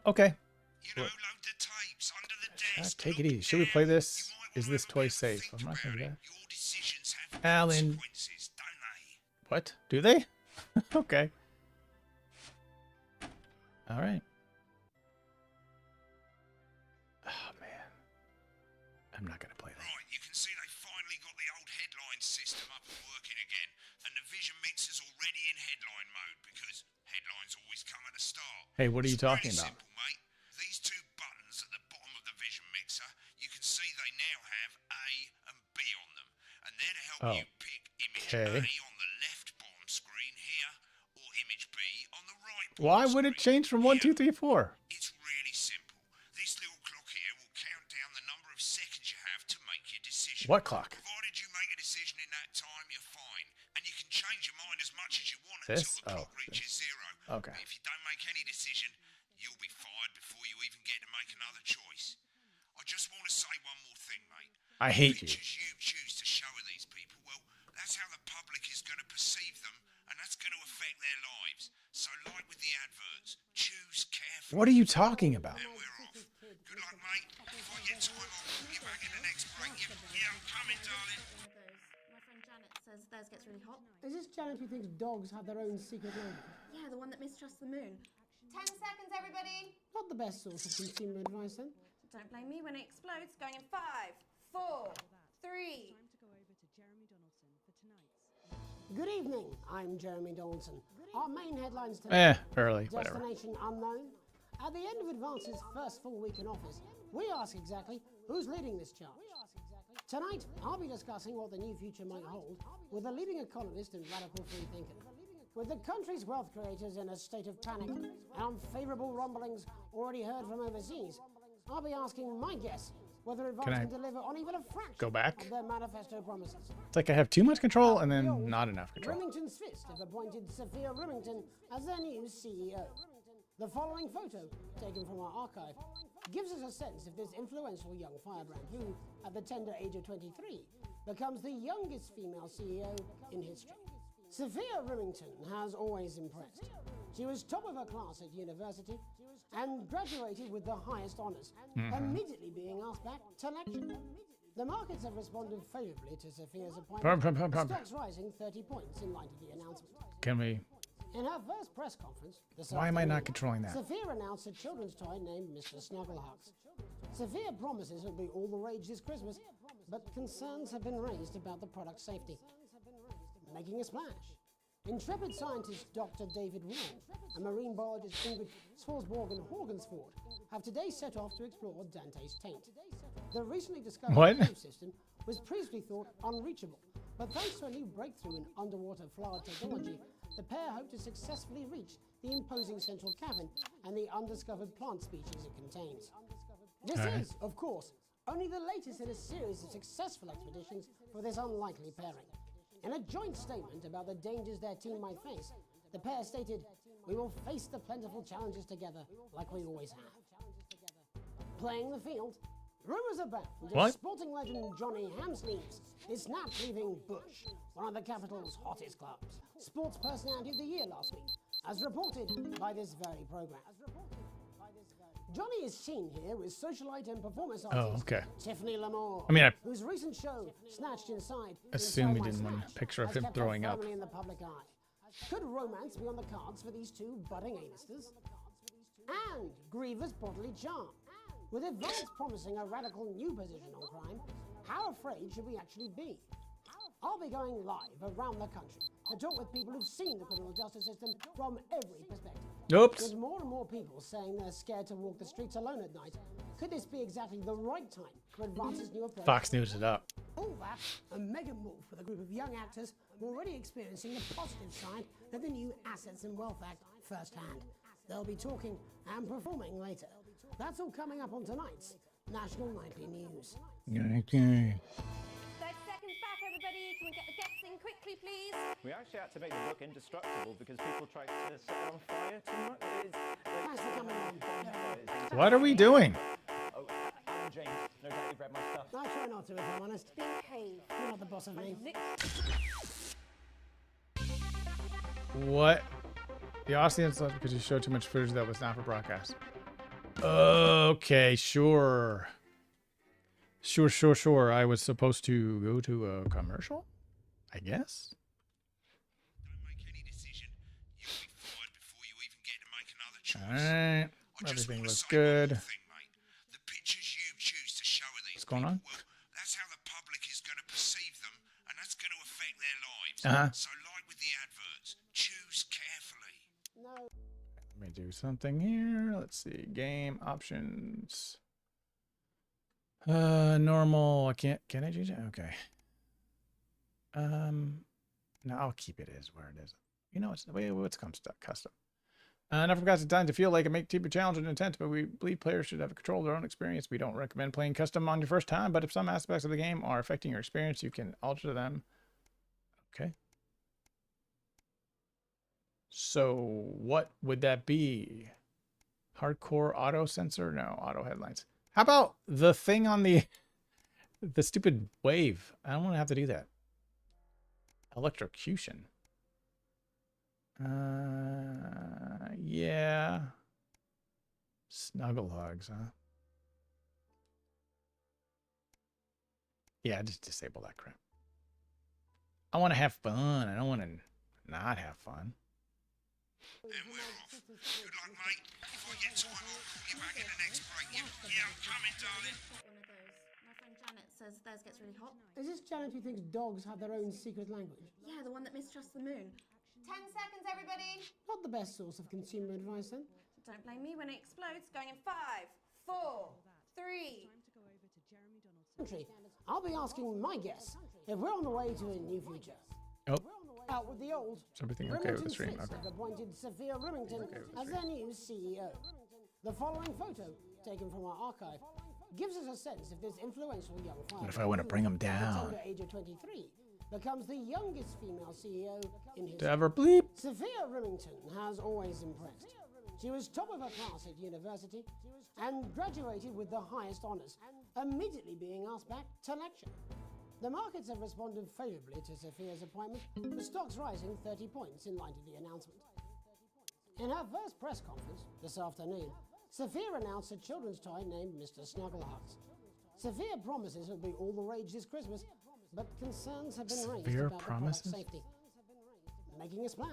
Okay. You know, load the tapes under the desk. Take it easy. Should we play this? Is this toy safe? I'm not gonna do that. Your decisions have Alan. consequences, don't they? What? Do they? Okay. All right. Oh, man. I'm not going to play that. Right, you can see they finally got the old headline system up and working again, and the Vision Mixer's already in headline mode because headlines always come at the start. Hey, what are you It's really talking about? simple, mate. These 2 buttons at the bottom of the Vision Mixer, you can see they now have A and B on them, and they're to help you pick image A on the left bottom screen here, or image B on the right bottom Why would it screen change from 1, 2, 3, 4? It's really simple. This little clock here will count down the number of seconds you have to make your decision. What clock? Provided you make a decision in that time, you're fine. And you can change your mind as much as you want This? until the clock reaches 0. Okay. But if you don't make any decision, you'll be fired before you even get to make another choice. I just want to say one more thing, mate. I hate you. Pictures you choose to show of these people, well, that's how the public is going to perceive them, and that's going to affect their lives. So like with the adverts, choose carefully. What are you talking about? And we're off. Good luck, mate. If I get time, I'll call you back in the next break. Yeah, I'm coming, darling. My friend Janet says theirs gets really hot. Is this Janet who thinks dogs have their own secret language? Yeah, the one that mistrusts the moon. 10 seconds, everybody. Not the best source of consumer advice, then. Don't blame me when it explodes. Going in 5, 4, 3. Good evening, I'm Jeremy Donaldson. Our main headlines today. Early, whatever. Destination unknown. At the end of Advance's first full week in office, we ask exactly who's leading this charge. Tonight, I'll be discussing what the new future might hold with a leading economist and radical free thinker. With the country's wealth creators in a state of panic and unfavorable rumblings already heard from overseas, I'll be asking my guess whether Advance Can I can deliver on even a fraction go back? of their manifesto promises. It's like I have too much control and then not enough control. Remington's Fist have appointed Sophia Remington as their new CEO. The following photo, taken from our archive, gives us a sense of this influential young firebrand who, at the tender age of 23, becomes the youngest female CEO in history. Sophia Remington has always impressed. She was top of her class at university and graduated with the highest honours, immediately being asked back to lecture. The markets have responded favourably to Sophia's appointment, stocks rising 30 points in light of the announcement. Can we? In her first press conference, Why am I not controlling that? Sophia announced a children's toy named Mr. Snugglehugs. Sophia promises it'll be all the rage this Christmas, but concerns have been raised about the product's safety. Making a splash. Intrepid scientist Dr. David Warren and marine biologist Ingrid Swarsborg-Horgensford have today set off to explore Dante's taint. The recently discovered cave system was previously thought unreachable, but thanks to a new breakthrough in underwater flower technology, the pair hope to successfully reach the imposing central cavern and the undiscovered plant species it contains. This is, of course, only the latest in a series of successful expeditions for this unlikely pairing. In a joint statement about the dangers their team might face, the pair stated, "We will face the plentiful challenges together like we always have." Playing the field, rumours abound What? sporting legend Johnny Hamsleeves is snapped leaving Bush, one of the capital's hottest clubs. Sports Personality of the Year last week, as reported by this very programme. Johnny is seen here with socialite and performance artist okay. Tiffany Lamore, I mean, I whose recent show, Snatched Inside, assume we Inside My didn't want a Snatch, picture of has him kept her throwing up. firmly in the public eye. Could romance be on the cards for these two budding A-listers? And grievous bodily charm. With advance promising a radical new position on crime, how afraid should we actually be? I'll be going live around the country to talk with people who've seen the criminal justice system from every perspective. Oops. With more and more people saying they're scared to walk the streets alone at night, could this be exactly the right time to advance this new approach? Fox News it up. All that and Megan Wolf with a group of young actors already experiencing the positive side of the new Assets and Wealth Act firsthand. They'll be talking and performing later. That's all coming up on tonight's National Nightly News. Okay. 30 seconds back, everybody. Can we get the guests in quickly, please? We actually had to make the book indestructible because people tried to set it on fire too much. Thanks for coming on. What are we doing? Oh, Alan James, no doubt you've read my stuff. I try not to, if I'm honest. Behave. You're not the boss of me. What? The audience left because you showed too much footage that was not for broadcast. Okay, sure. Sure. I was supposed to go to a commercial, I guess. Don't make any decision. You'll be fired before you even get to make another choice. Alright. I just Everything wanna looks say good. one thing, mate. The pictures you choose to show of these What's going on? people, well, that's how the public is going to perceive them, and that's going to affect their lives. So, like with the adverts, choose carefully. Let me do something here. Let's see. Game options. Normal. I can't. Can I change it? Okay. No, I'll keep it as where it is. You know, it's the way it's custom. Enough of guys time to feel like it make TV challenge and intense, but we believe players should have control of their own experience. We don't recommend playing custom on your first time, but if some aspects of the game are affecting your experience, you can alter them. Okay. So what would that be? Hardcore auto sensor? No, auto headlines. How about the thing on the stupid wave? I don't want to have to do that. Electrocution. Yeah. Snuggle hugs, huh? Yeah, just disable that crap. I want to have fun. I don't want to not have fun. And we're off. Good luck, mate. If I get time, I'll call you back in the next break. Yeah, I'm coming, darling. One of those. My friend Janet says theirs gets really hot. Is this Janet who thinks dogs have their own secret language? Yeah, the one that mistrusts the moon. 10 seconds, everybody. Not the best source of consumer advice, then. Don't blame me when it explodes. Going in 5, 4, 3. Country, I'll be asking my guests if we're on the way to a new future. Oh. Out with the old. Is everything okay with the Remington stream? Smith Okay. have appointed Sophia Remington as their new CEO. The following photo, taken from our archive, gives us a sense of this influential young What if I want to bring them at the down? tender age of 23, becomes the youngest female CEO in history. To ever bleep? Sophia Remington has always impressed. She was top of her class at university and graduated with the highest honours, immediately being asked back to lecture. The markets have responded favourably to Sophia's appointment, with stocks rising 30 points in light of the announcement. In her first press conference this afternoon, Sophia announced a children's toy named Mr. Snugglehugs. Sophia promises it'll be all the rage this Christmas, but concerns have been raised Sophia about promises? the product's safety. Making a splash.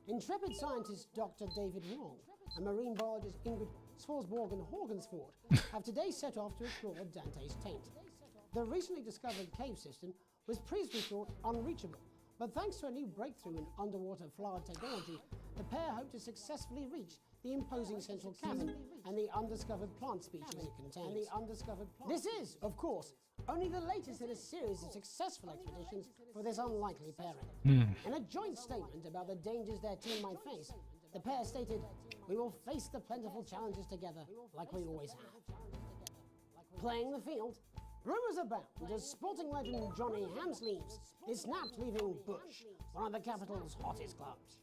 Intrepid scientist Dr. David Wong and marine biologist Ingrid Swarsborg Horgensford have today set off to explore Dante's taint. The recently discovered cave system was previously thought unreachable, but thanks to a new breakthrough in underwater flower technology, the pair hope to successfully reach the imposing central cavern and the undiscovered plant species it contains. This is, of course, only the latest in a series of successful expeditions for this unlikely pairing. In a joint statement about the dangers their team might face, the pair stated, "We will face the plentiful challenges together like we always have." Playing the field, Rumours abound as sporting legend Johnny Hamsleeves is snapped leaving Bush, one of the capital's hottest clubs.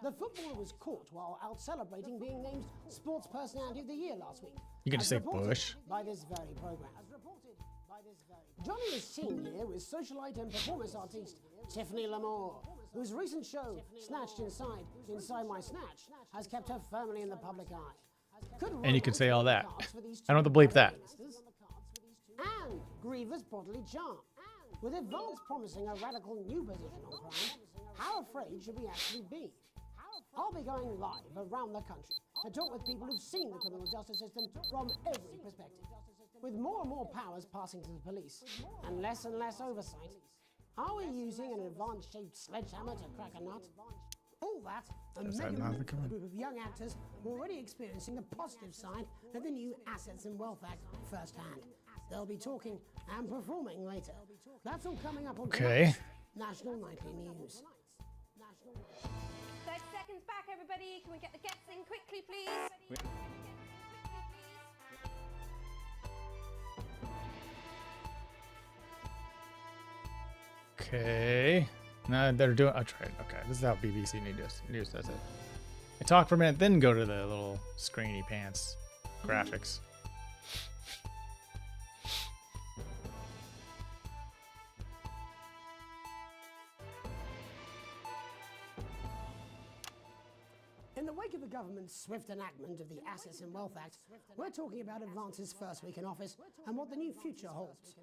The footballer was caught while out celebrating being named Sports Personality of the Year last week. You can as say reported Bush. By this very programme. Johnny is seen here with socialite and performance artiste Tiffany Lamore, whose recent show, Snatched Inside My Snatch, has kept her firmly in the public eye. And you can say all that. romance for these I don't have to two bleep that. A-listers? And Griever's bodily charm. With Advance promising a radical new position on crime, how afraid should we actually be? I'll be going live around the country to talk with people who've seen the criminal justice system from every perspective. With more and more powers passing to the police and less oversight, are we using an Advance-shaped sledgehammer to crack a nut? All that, and Is that Meghan not Markle, the command? a group of young actors who are already experiencing the positive side of the new Assets and Wealth Act firsthand. They'll be talking and performing later. That's all coming up on Okay. tonight's National Nightly News. 30 seconds back, everybody. Can we get the guests in quickly, please? Okay. Now they're doing. Oh, right. Okay. This is how BBC News does it. I talk for a minute, then go to the little screeny pants graphics. In the wake of the government's swift enactment of the Assets and Wealth Act, we're talking about Advance's first week in office and what the new future holds.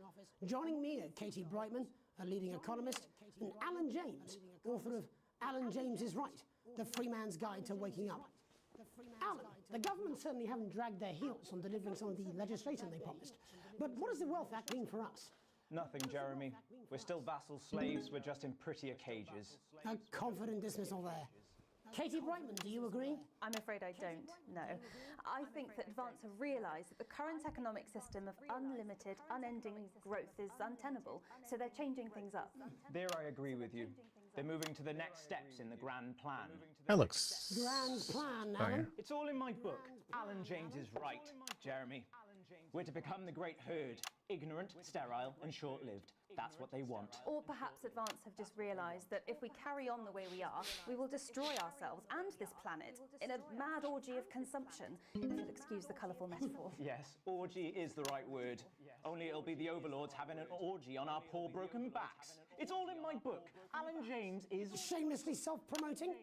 Joining me are Katie Brightman, a leading economist, and Alan James, author of Alan James is Right, The Free Man's Guide to Waking Up. Alan, the government certainly haven't dragged their heels on delivering some of the legislation they promised. But what does the Wealth Act mean for us? Nothing, Jeremy. We're still vassal slaves, we're just in prettier cages. A confident dismissal there. Katie Brightman, do you agree? I'm afraid I don't, no. I think that Advance have realised that the current economic system of unlimited, unending growth is untenable, so they're changing things up. There I agree with you. They're moving to the next steps in the grand plan. That looks. Grand plan, Oh, Alan. yeah. It's all in my book. Alan James is right, Jeremy. We're to become the great herd, ignorant, sterile, and short-lived. That's what they want. Or perhaps Advance have just realised that if we carry on the way we are, we will destroy ourselves and this planet in a mad orgy of consumption, if you'll excuse the colourful metaphor. Yes, orgy is the right word. Only it'll be the overlords having an orgy on our poor broken backs. It's all in my book. Alan James is... Shamelessly self-promoting?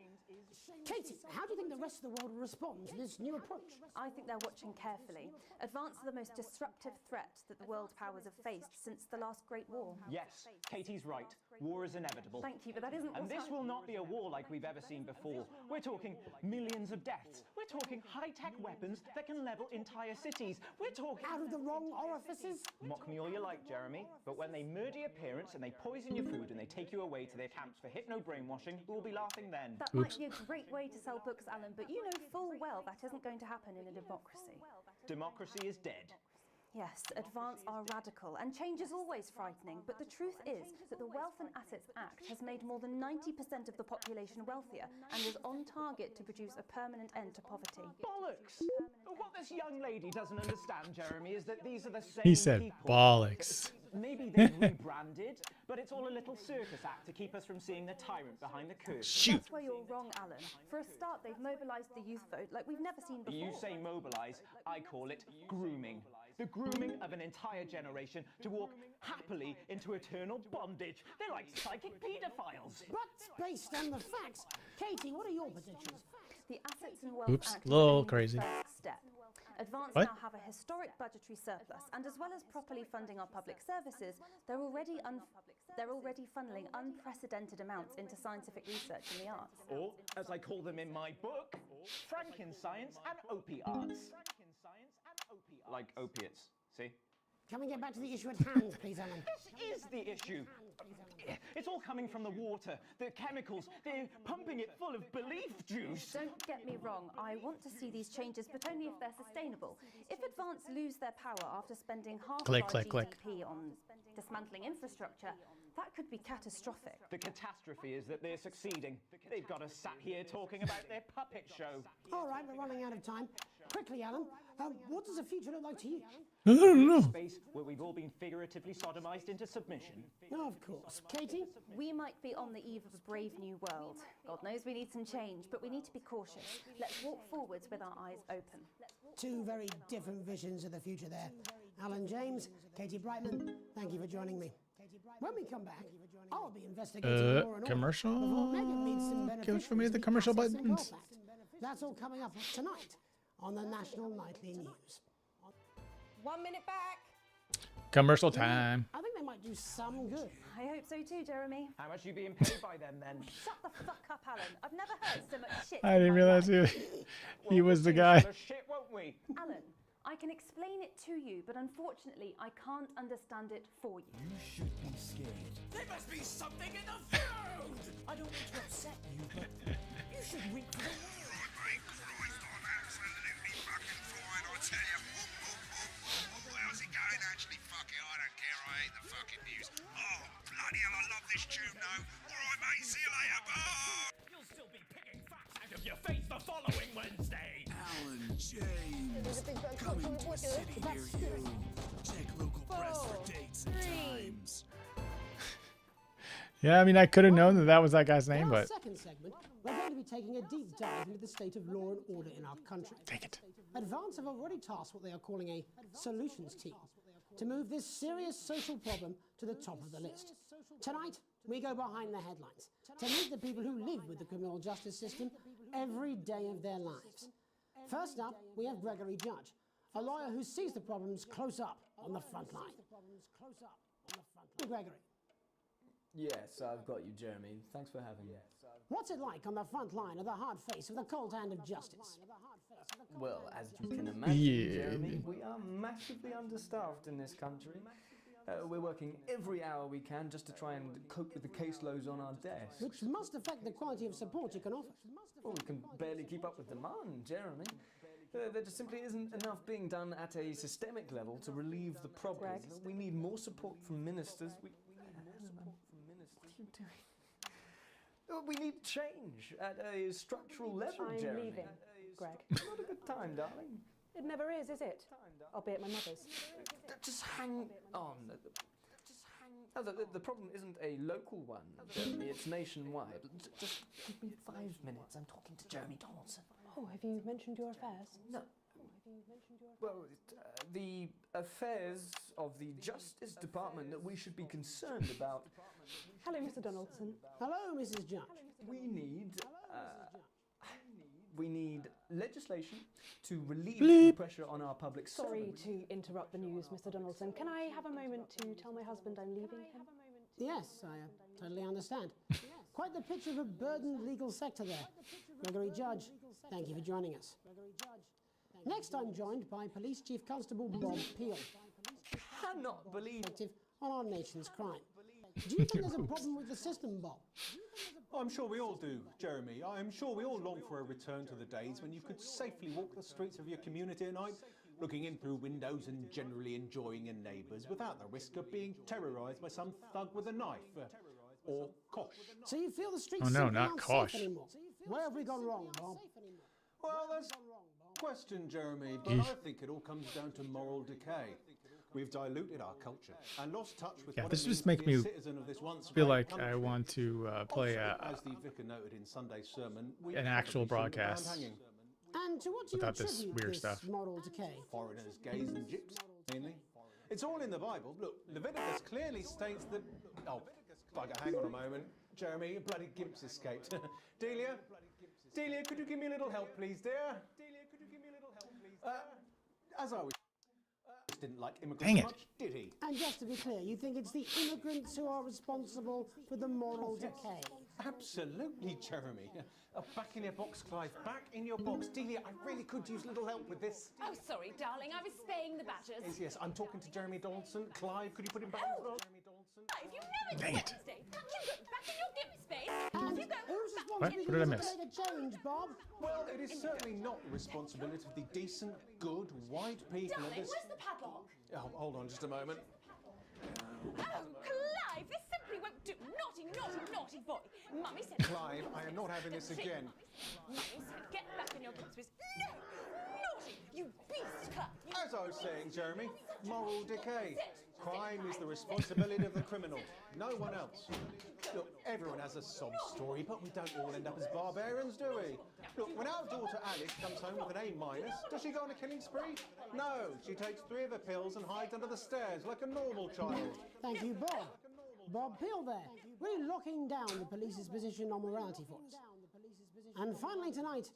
Katie, how do you think the rest of the world will respond to this new approach? I think they're watching carefully. Advance are the most disruptive threat that the world powers have faced since the last Great War. Yes, Katie's right. War is inevitable. Thank you, but that isn't And what's this will not be a war like we've ever seen before. We're talking millions of deaths. We're talking high-tech weapons that can level entire cities. We're talking... Out of the wrong orifices? Mock me all you like, Jeremy, but when they murder your parents and they poison your food and they take you away to their camps for hypno-brainwashing, we'll be laughing then. That might be a great way to sell books, Alan, but you know full well that isn't going to happen in a democracy. Democracy is dead. Yes, Advance are radical, and change is always frightening, but the truth is that the Wealth and Assets Act has made more than 90% of the population wealthier and is on target to produce a permanent end to poverty. Bollocks! What this young lady doesn't understand, Jeremy, is that these are the same He said people. bollocks. Maybe they've rebranded, but it's all a little circus act to keep us from seeing the tyrant behind the curtain. Shoot. That's where you're wrong, Alan. For a start, they've mobilised the youth vote like we've never seen before. You say mobilise, I call it grooming. The grooming of an entire generation to walk happily into eternal bondage. They're like psychic paedophiles. But based on the facts, Katie, what are your predictions? The Assets and Wealth Oops, Act a little is only the crazy. first step. Advance What? now have a historic budgetary surplus, and as well as properly funding our public services, they're already funneling unprecedented amounts into scientific research in the arts. Or, as I call them in my book, Frankenscience and opiates. Like opiates, see? Can we get back to the issue at hand, please, Alan? This is the issue. It's all coming from the water, the chemicals. They're pumping it full of belief juice. Don't get me wrong, I want to see these changes, but only if they're sustainable. If Advance lose their power after spending half Click, of our click, GDP click. on dismantling infrastructure, that could be catastrophic. The catastrophe is that they're succeeding. They've got us sat here talking about their puppet show. All right, we're running out of time. Quickly, Alan, what does the future look like to you? I don't know. Space where we've all been figuratively sodomized into submission. Of course. Katie? We might be on the eve of a brave new world. God knows we need some change, but we need to be cautious. Let's walk forwards with our eyes open. Two very different visions of the future there. Alan James, Katie Brightman, thank you for joining me. When we come back, I'll be investigating law and order commercial? before Megan meets some Give us for me beneficiaries the of commercial Assets and buttons. Wealth Act. That's all coming up tonight on the National Nightly News. 1 minute back. Commercial time. I think they might do some good. I hope so too, Jeremy. How much are you being paid by them then? Shut the fuck up, Alan. I've never heard so much shit. I in didn't my realize life. he was the We'll guy. see some shit, won't we? Alan, I can explain it to you, but unfortunately, I can't understand it for you. You should be scared. There must be something in the food! I don't want to upset you, but you should reach for the world. Mate, Christ, I'm absolutely fucking fine, I tell you. How's it going, actually? Fuck it, I don't care. I hate the fucking news. Oh, bloody hell, I love this tune, though. All right, mate, see you later. Bye. You'll still be picking facts out of your face the following Wednesday. Alan James, coming to a city near you. Check local press for dates and times. Yeah, I mean, I could have known that that was that guy's In name, our but second segment, we're going to be taking a deep dive into the state of law and order in our country. take it. Advance have already tasked what they are calling a solutions team to move this serious social problem to the top of the list. Tonight, we go behind the headlines to meet the people who live with the criminal justice system every day of their lives. First up, we have Gregory Judge, a lawyer who sees the problems close up on the front line. Gregory, Yes, I've got you, Jeremy. Thanks for having me. what's it like on the front line of the hard face of the cold hand of justice? Well, as you can imagine, Yeah. Jeremy, we are massively understaffed in this country. We're working every hour we can just to try and cope with the caseloads on our desks. Which must affect the quality of support you can offer. Well, we can barely keep up with demand, Jeremy. There just simply isn't enough being done at a systemic level to relieve the problem. We need more support from ministers. What are you doing? We need change at a structural level, I'm Jeremy. leaving, Greg. Not a good time, darling. It never is it? I'll be at my mother's. Just hang on. No, the problem isn't a local one, Jeremy. It's nationwide. Just give me 5 minutes. I'm talking to Jeremy Donaldson. Oh, have you mentioned your affairs? No. Well, the affairs of the Justice Department that we should be concerned about. Hello, Mr. Donaldson. Hello, Mrs. Judge. We need legislation to relieve Bleep. the pressure on our public Sorry servants. to interrupt the news, Mr. Donaldson. Can I have a moment to tell my husband I'm leaving him? Yes, I totally understand. Quite the picture of a burdened legal sector there. Gregory Judge, thank you for joining us. Next, I'm joined by Police Chief Constable Bob Peel. Cannot believe on our nation's crime. Do you think there's a problem with the system, Bob? I'm sure we all do, Jeremy. I'm sure we all long for a return to the days when you could safely walk the streets of your community at night, looking in through windows and generally enjoying your neighbours without the risk of being terrorised by some thug with a knife. Or Kosh. So you feel the streets Oh, no, simply not aren't Kosh. safe anymore? Where have we gone wrong, Bob? Well, that's a question, Jeremy, but Eesh. I think it all comes down to moral decay. We've diluted our culture and lost touch with Yeah, what this it means just to makes be a me citizen of this once feel great like country. I want to play Also, as the vicar noted in Sunday's sermon, we an actual probably shouldn't broadcast. demand hanging. And to what do you without this attribute weird this stuff. moral decay? Foreigners, gays and gyps, mainly. It's all in the Bible. Look, Leviticus clearly states that... Oh, bugger, hang on a moment. Jeremy, your bloody gimps escaped. Delia? Delia, could you give me a little help, please, dear? As I was... didn't like immigrants Dang it. much, did he? And just to be clear, you think it's the immigrants who are responsible for the moral decay? Absolutely, Jeremy. Back in your box, Clive. Back in your box. Delia, I really could use a little help with this. Oh, sorry, darling. I was spaying the badgers. Yes, I'm talking to Jeremy Donaldson. Clive, could you put him back? Clive, you know it's Dang it. Wednesday. Can't you go back in your gimp space? And You go whose back What? responsibility What did I is it miss? to make a change, Bob? Well, it is certainly not the responsibility of the decent, good, white people of Darling, this... where's the padlock? Oh, hold on just a moment. Oh, Clive, this simply won't do. Naughty, naughty, naughty boy. Mummy said... Clive, I am not having this again. Mummy said, get back in your gimp space. No! Naughty! You beast, Clive! You As I old saying, Jeremy. Moral decay. Crime is the responsibility of the criminal, no one else. Look, everyone has a sob story, but we don't all end up as barbarians, do we? Look, when our daughter Alice comes home with an A-, does she go on a killing spree? No, she takes 3 of her pills and hides under the stairs like a normal child. Thank you, Bob. Bob Peel there, really locking down the police's position on morality for us. And finally tonight,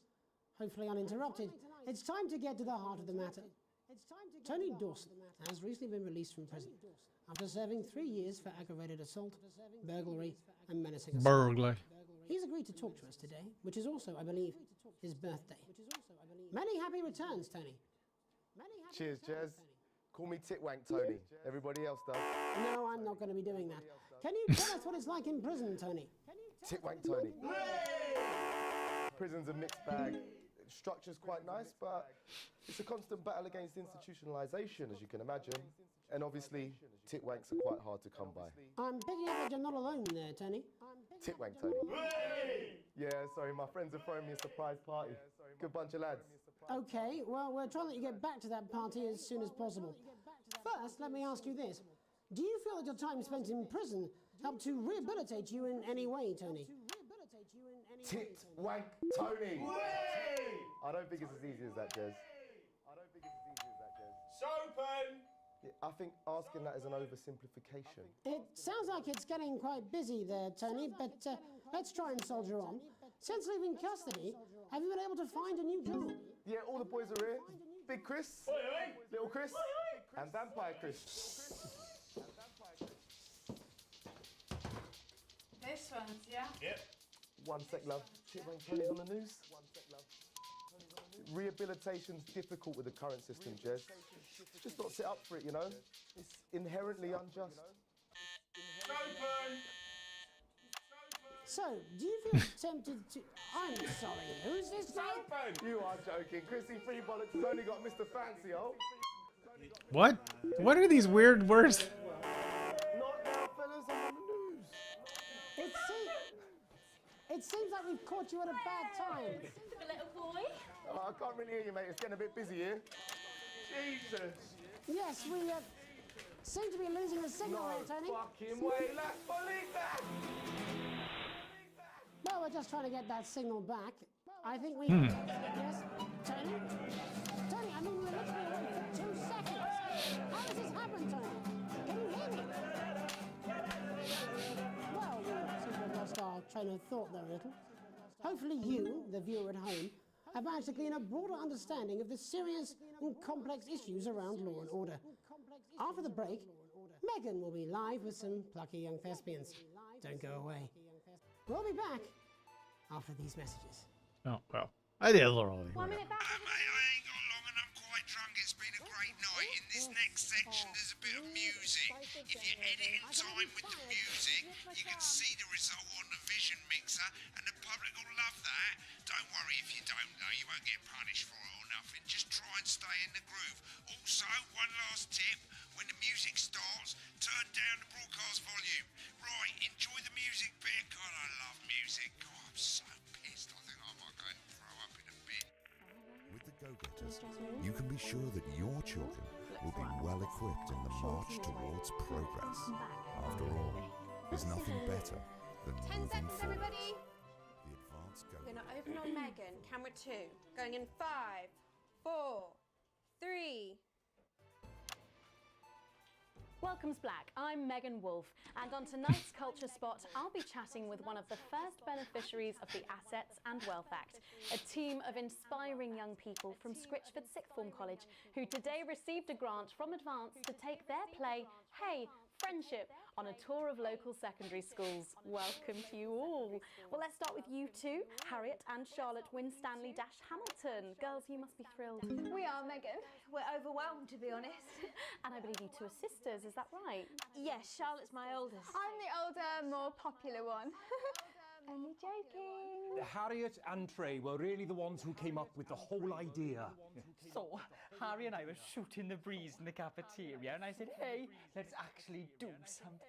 hopefully uninterrupted, it's time to get to the heart of the matter. Tony Dawson has recently been released from prison after serving 3 years for aggravated assault, burglary and menacing assault. Burglary. He's agreed to talk to us today, which is also, I believe, his birthday. Many happy returns, Tony. Cheers, Jez. Call me Titwank Tony. Everybody else does. No, I'm not going to be doing that. Can you tell us what it's like in prison, Tony? Titwank Tony. Prison's a mixed bag. Structure's quite nice, but it's a constant battle against institutionalisation, as you can imagine. And obviously, titwanks are quite hard to come by. I'm picking up that you're not alone there, Tony. Titwank Tony. Yeah, sorry, my friends are throwing me a surprise party. Good bunch of lads. Okay, well, we're trying to let you get back to that party as soon as possible. First, let me ask you this. Do you feel that your time spent in prison helped to rehabilitate you in any way, Tony? Titwank Tony! I don't think it's as easy as that, Jez. Sopen! Yeah, I think asking that is an oversimplification. It sounds like it's getting quite busy there, Tony, but let's try and soldier on. Since leaving custody, have you been able to find a new job? Yeah, all the boys are here. Big Chris, Little Chris, and Vampire Chris. This one's, yeah? Yep. One sec, love. Titwank Tony's on the news. Rehabilitation's difficult with the current system, Jez. Just not set up for it, you know? It's inherently unjust. So, do you feel tempted to... I'm sorry, who's this guy? You are joking. Chrissy Freebollocks has only got Mr. Fancy, oh. What? What are these weird words? Not now, fellas, I'm on the news. It seems like we've caught you at a bad time. The little boy? Oh, I can't really hear you, mate. It's getting a bit busy here. Jesus. Yes, we seem to be losing the signal here, Tony. Fucking way, let's believe that. Well, we're just trying to get that signal back. I think we... Yes, Tony? Tony, I mean, we're literally away for 2 seconds. How does this happen, Tony? Can you hear me? Well, we seem to have lost our train of thought there a little. Hopefully you, the viewer at home, have managed to glean a broader understanding of the serious and complex issues around law and order. After the break, Megan will be live with some plucky young thespians. Don't go away. We'll be back after these messages. Oh, well. I did a little early. 1 minute back. Mate, I ain't got long and I'm quite drunk. It's been a great night. In this next section, there's a bit of music. If you edit in time with the music, you can see the result on the Vision Mixer, and the public will love that. Don't worry if you don't, though. You won't get punished for it or nothing. Just try and stay in the groove. Also, one last tip. When the music starts, turn down the broadcast volume. Right, enjoy the music bit. God, I love music. God, I'm so pissed. I think I might go and throw up in a bit. With the Go-Getters, you can be sure that your children will be well equipped in the march towards progress. After all, there's nothing better than 10 moving seconds, forward. everybody. The advanced We're Go-Getters. gonna open on Megan. Camera 2. Going in 5, 4, 3. Welcome's Black. I'm Megan Wolfe, and on tonight's Culture Spot, I'll be chatting with one of the first beneficiaries of the Assets and Wealth Act, a team of inspiring young people from Scritchford Sixth Form College who today received a grant from Advance to take their play, Hey, Friendship, on a tour of local secondary schools. Welcome to you all. Well, let's start with you two, Harriet and Charlotte Winstanley-Hamilton. Girls, you must be thrilled. We are, Megan. We're overwhelmed, to be honest. And I believe you two are sisters, is that right? Yes, Charlotte's my oldest. I'm the older, more popular one. Only joking. Harriet and Trey were really the ones who came up with the whole idea. So, Harry and I were shooting the breeze in the cafeteria, and I said, hey, let's actually do something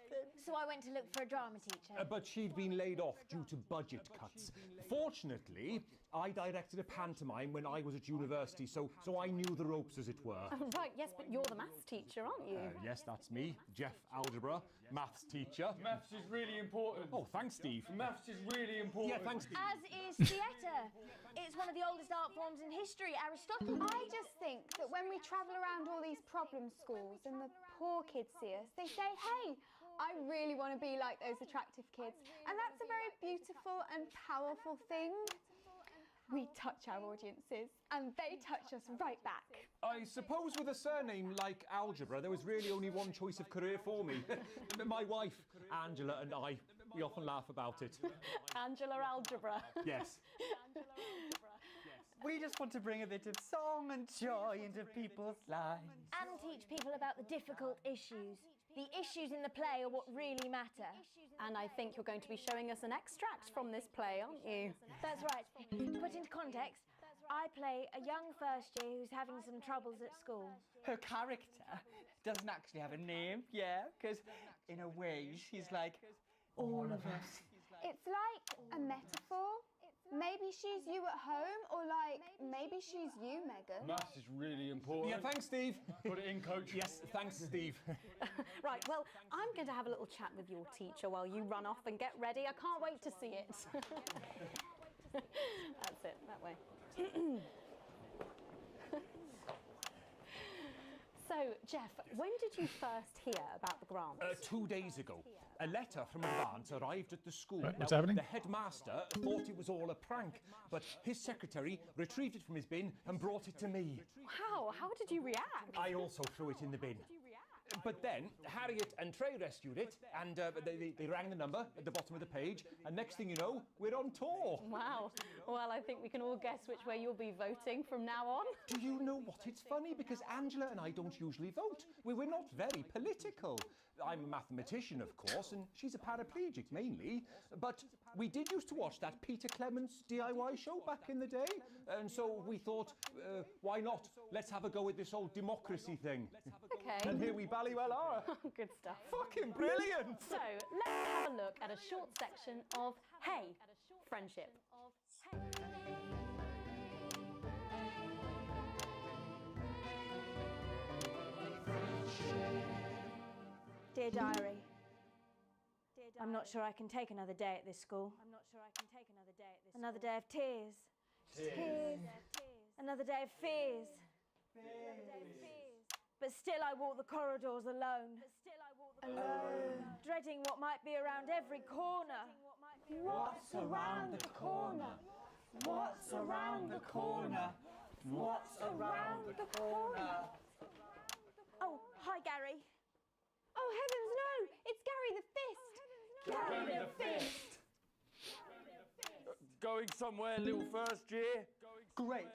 So I went to look for a drama teacher. But she'd been laid off due to budget cuts. Fortunately, I directed a pantomime when I was at university, so I knew the ropes, as it were. Oh, right, yes, but you're the maths teacher, aren't you? Yes, that's me, Jeff Algebra, maths teacher. Maths is really important. Oh, thanks, Steve. Maths is really important. Yeah, thanks, Steve. As is theatre. It's one of the oldest art forms in history, Aristotle. I just think that when we travel around all these problem schools and the poor kids see us, they say, hey, I really want to be like those attractive kids. And that's a very beautiful and powerful thing. We touch our audiences and they touch us right back. I suppose with a surname like Algebra, there was really only one choice of career for me. My wife, Angela, and I, we often laugh about it. Angela Algebra. Yes. We just want to bring a bit of song and joy into people's lives. And teach people about the difficult issues. The issues in the play are what really matter. And I think you're going to be showing us an extract from this play, aren't you? That's right. To put into context, I play a young first year who's having some troubles at school. Her character doesn't actually have a name, yeah? Because in a way, she's like all of us. It's like a metaphor. Maybe she's you at home, or like, maybe she's you, Megan. Maths is really important. Yeah, thanks, Steve. Put it in, coach. Yes, thanks, Steve. Right, well, I'm going to have a little chat with your teacher while you run off and get ready. I can't wait to see it. That's it, that way. So, Jeff, when did you first hear about the grant? 2 days ago. A letter from Advance arrived at the school. What's Now, happening? The headmaster thought it was all a prank, but his secretary retrieved it from his bin and brought it to me. Wow, how did you react? I also threw it in the bin. But then Harriet and Trey rescued it, and they rang the number at the bottom of the page, and next thing you know, we're on tour. Wow. Well, I think we can all guess which way you'll be voting from now on. Do you know what? It's funny because Angela and I don't usually vote. We're not very political. I'm a mathematician, of course, and she's a paraplegic mainly. But we did used to watch that Peter Clements DIY show back in the day, and so we thought, why not? Let's have a go at this old democracy thing. Okay. And here we bally well are. Good stuff. Fucking brilliant! So, let's have a look at a short section of Hey, Friendship. Dear Diary, I'm not sure I can take another day at this school. Another day of tears. Tears. Another day of fears. But still I walk the corridors alone. Alone. Dreading what might be around every corner. What's around the corner? What's around the corner? What's around the corner? Oh, hi Gary. Oh heavens no! It's Gary the Fist! Gary the Fist! Going somewhere, little first year? Great.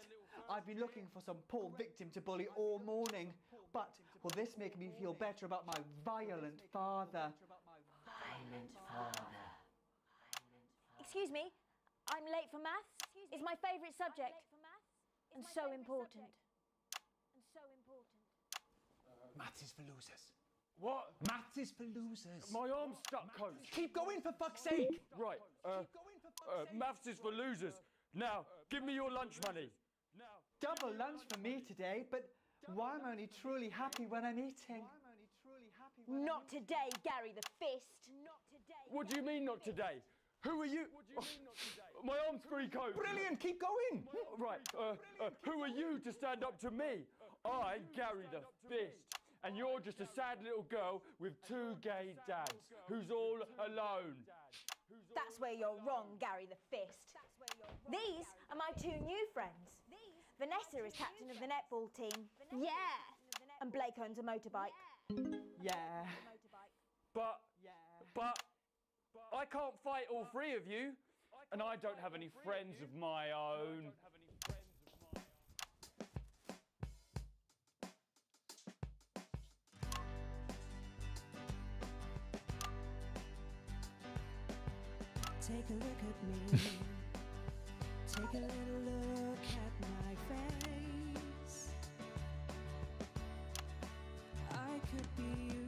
I've been looking for some poor victim to bully all morning. But will this make me feel better about my violent father? Violent father. Excuse me, I'm late for maths. It's my favourite subject. And so important. Maths is for losers. What? Maths is for losers. My arm's stuck, coach. Keep going, for fuck's sake. Right, maths is for losers. Now, give me your lunch money. Double lunch for me today, but why am I only truly happy when I'm eating? Not today, Gary the Fist. What do you mean not today? Who are you? My arm's free, coach. Brilliant, keep going. Right, who are you to stand up to me? I'm Gary the Fist. And you're just a sad little girl with two gay dads who's all alone. That's where you're wrong, Gary the Fist. These are my two new friends. Vanessa is captain of the netball team. Yeah. And Blake owns a motorbike. Yeah. But I can't fight all three of you. And I don't have any friends of my own. Take a look at me. Take a little look at my face. I could be you.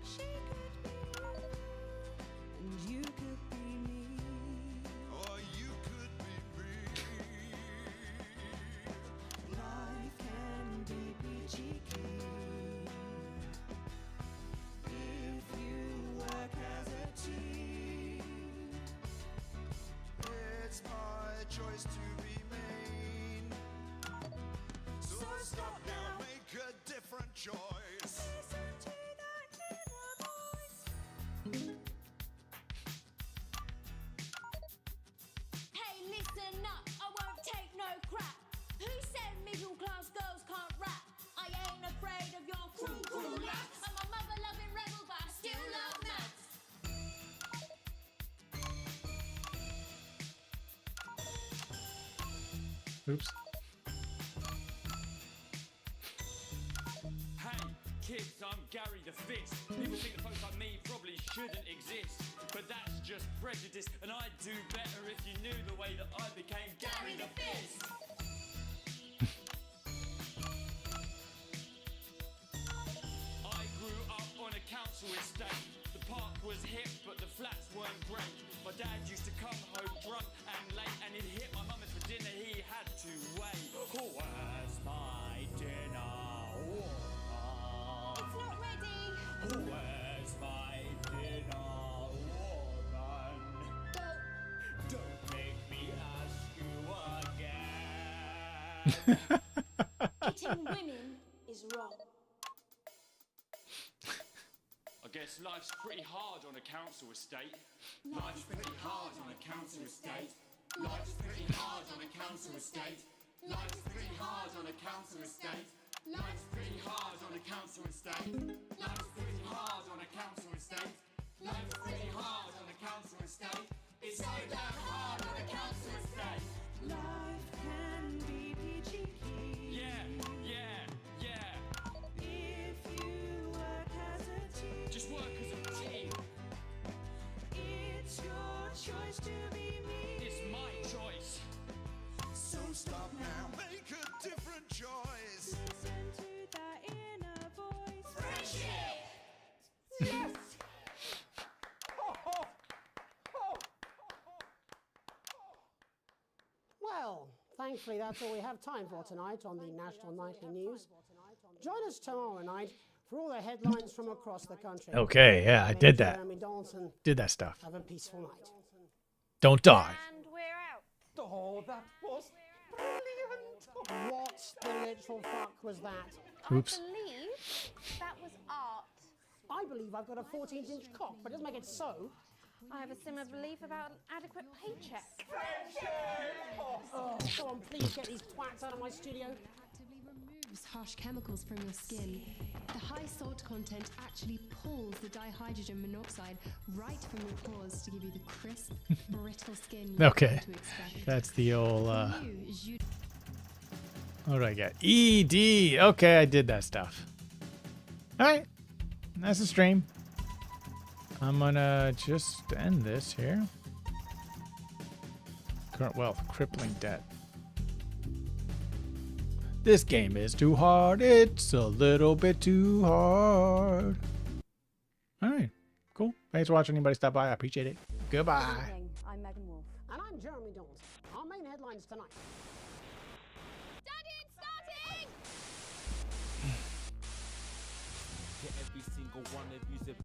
She could be joys. Hey, listen up, I won't take no crap. Who said middle class girls can't rap? I ain't afraid of your cruel lads. I'm a mother loving rebel, but I still love maths. Oops. Hey, kids, I'm Gary the Fist. People think that folks like me probably shouldn't exist, but that's just prejudice, and I'd do better if you knew the way that I became Gary the Fist. I grew up on a council estate. The park was hip, but the flats weren't great. My dad used to come home drunk and late, and he'd hit my mum for dinner. He had to wait. Where's my dinner? It's not ready. Where's my dinner, woman? Don't make me ask you again. Eating women is wrong. I guess life's pretty hard on a council estate. Life's pretty hard on a council estate. Life's pretty hard on a council estate. Life's pretty hard on a council estate. Life's pretty hard on a council estate. Life's pretty hard on a council estate. Life's pretty hard on a council estate. It's so damn hard on a council estate. Life can be peachy keen. Yeah. If you work as a team. Just work as a team. It's your choice to be me. It's my choice. So stop now, make a different choice. Listen to that inner voice. Friendship! Yes! Well, thankfully that's all we have time for tonight on the National Nightly News. Join us tomorrow night for all the headlines from across the country. Okay, yeah, I May did that. Jeremy Donaldson Did that stuff. have a peaceful night. Don't die. And we're out. Oh, that was brilliant. What the literal fuck was that? Oops. I believe that was art. I believe I've got a 14-inch cock, but it doesn't make it so. I have a similar belief about an adequate paycheck. Oh, come on, please get these twats out of my studio. Actively removes harsh chemicals from your skin. The high salt content actually pulls the dihydrogen monoxide right from your pores to give you the crisp, brittle skin you Okay. to expect. That's the old, New Jus- what do I get? ED. Okay, I did that stuff. All right. That's the stream. I'm gonna just end this here. Current wealth, crippling debt. This game is too hard. It's a little bit too hard. All right. Cool. Thanks for watching. Anybody stop by? I appreciate it. Goodbye. Good evening. I'm Megan Wolf. And I'm Jeremy Donaldson. Our main headlines tonight. Daddy, it's starting! To every single one of you's a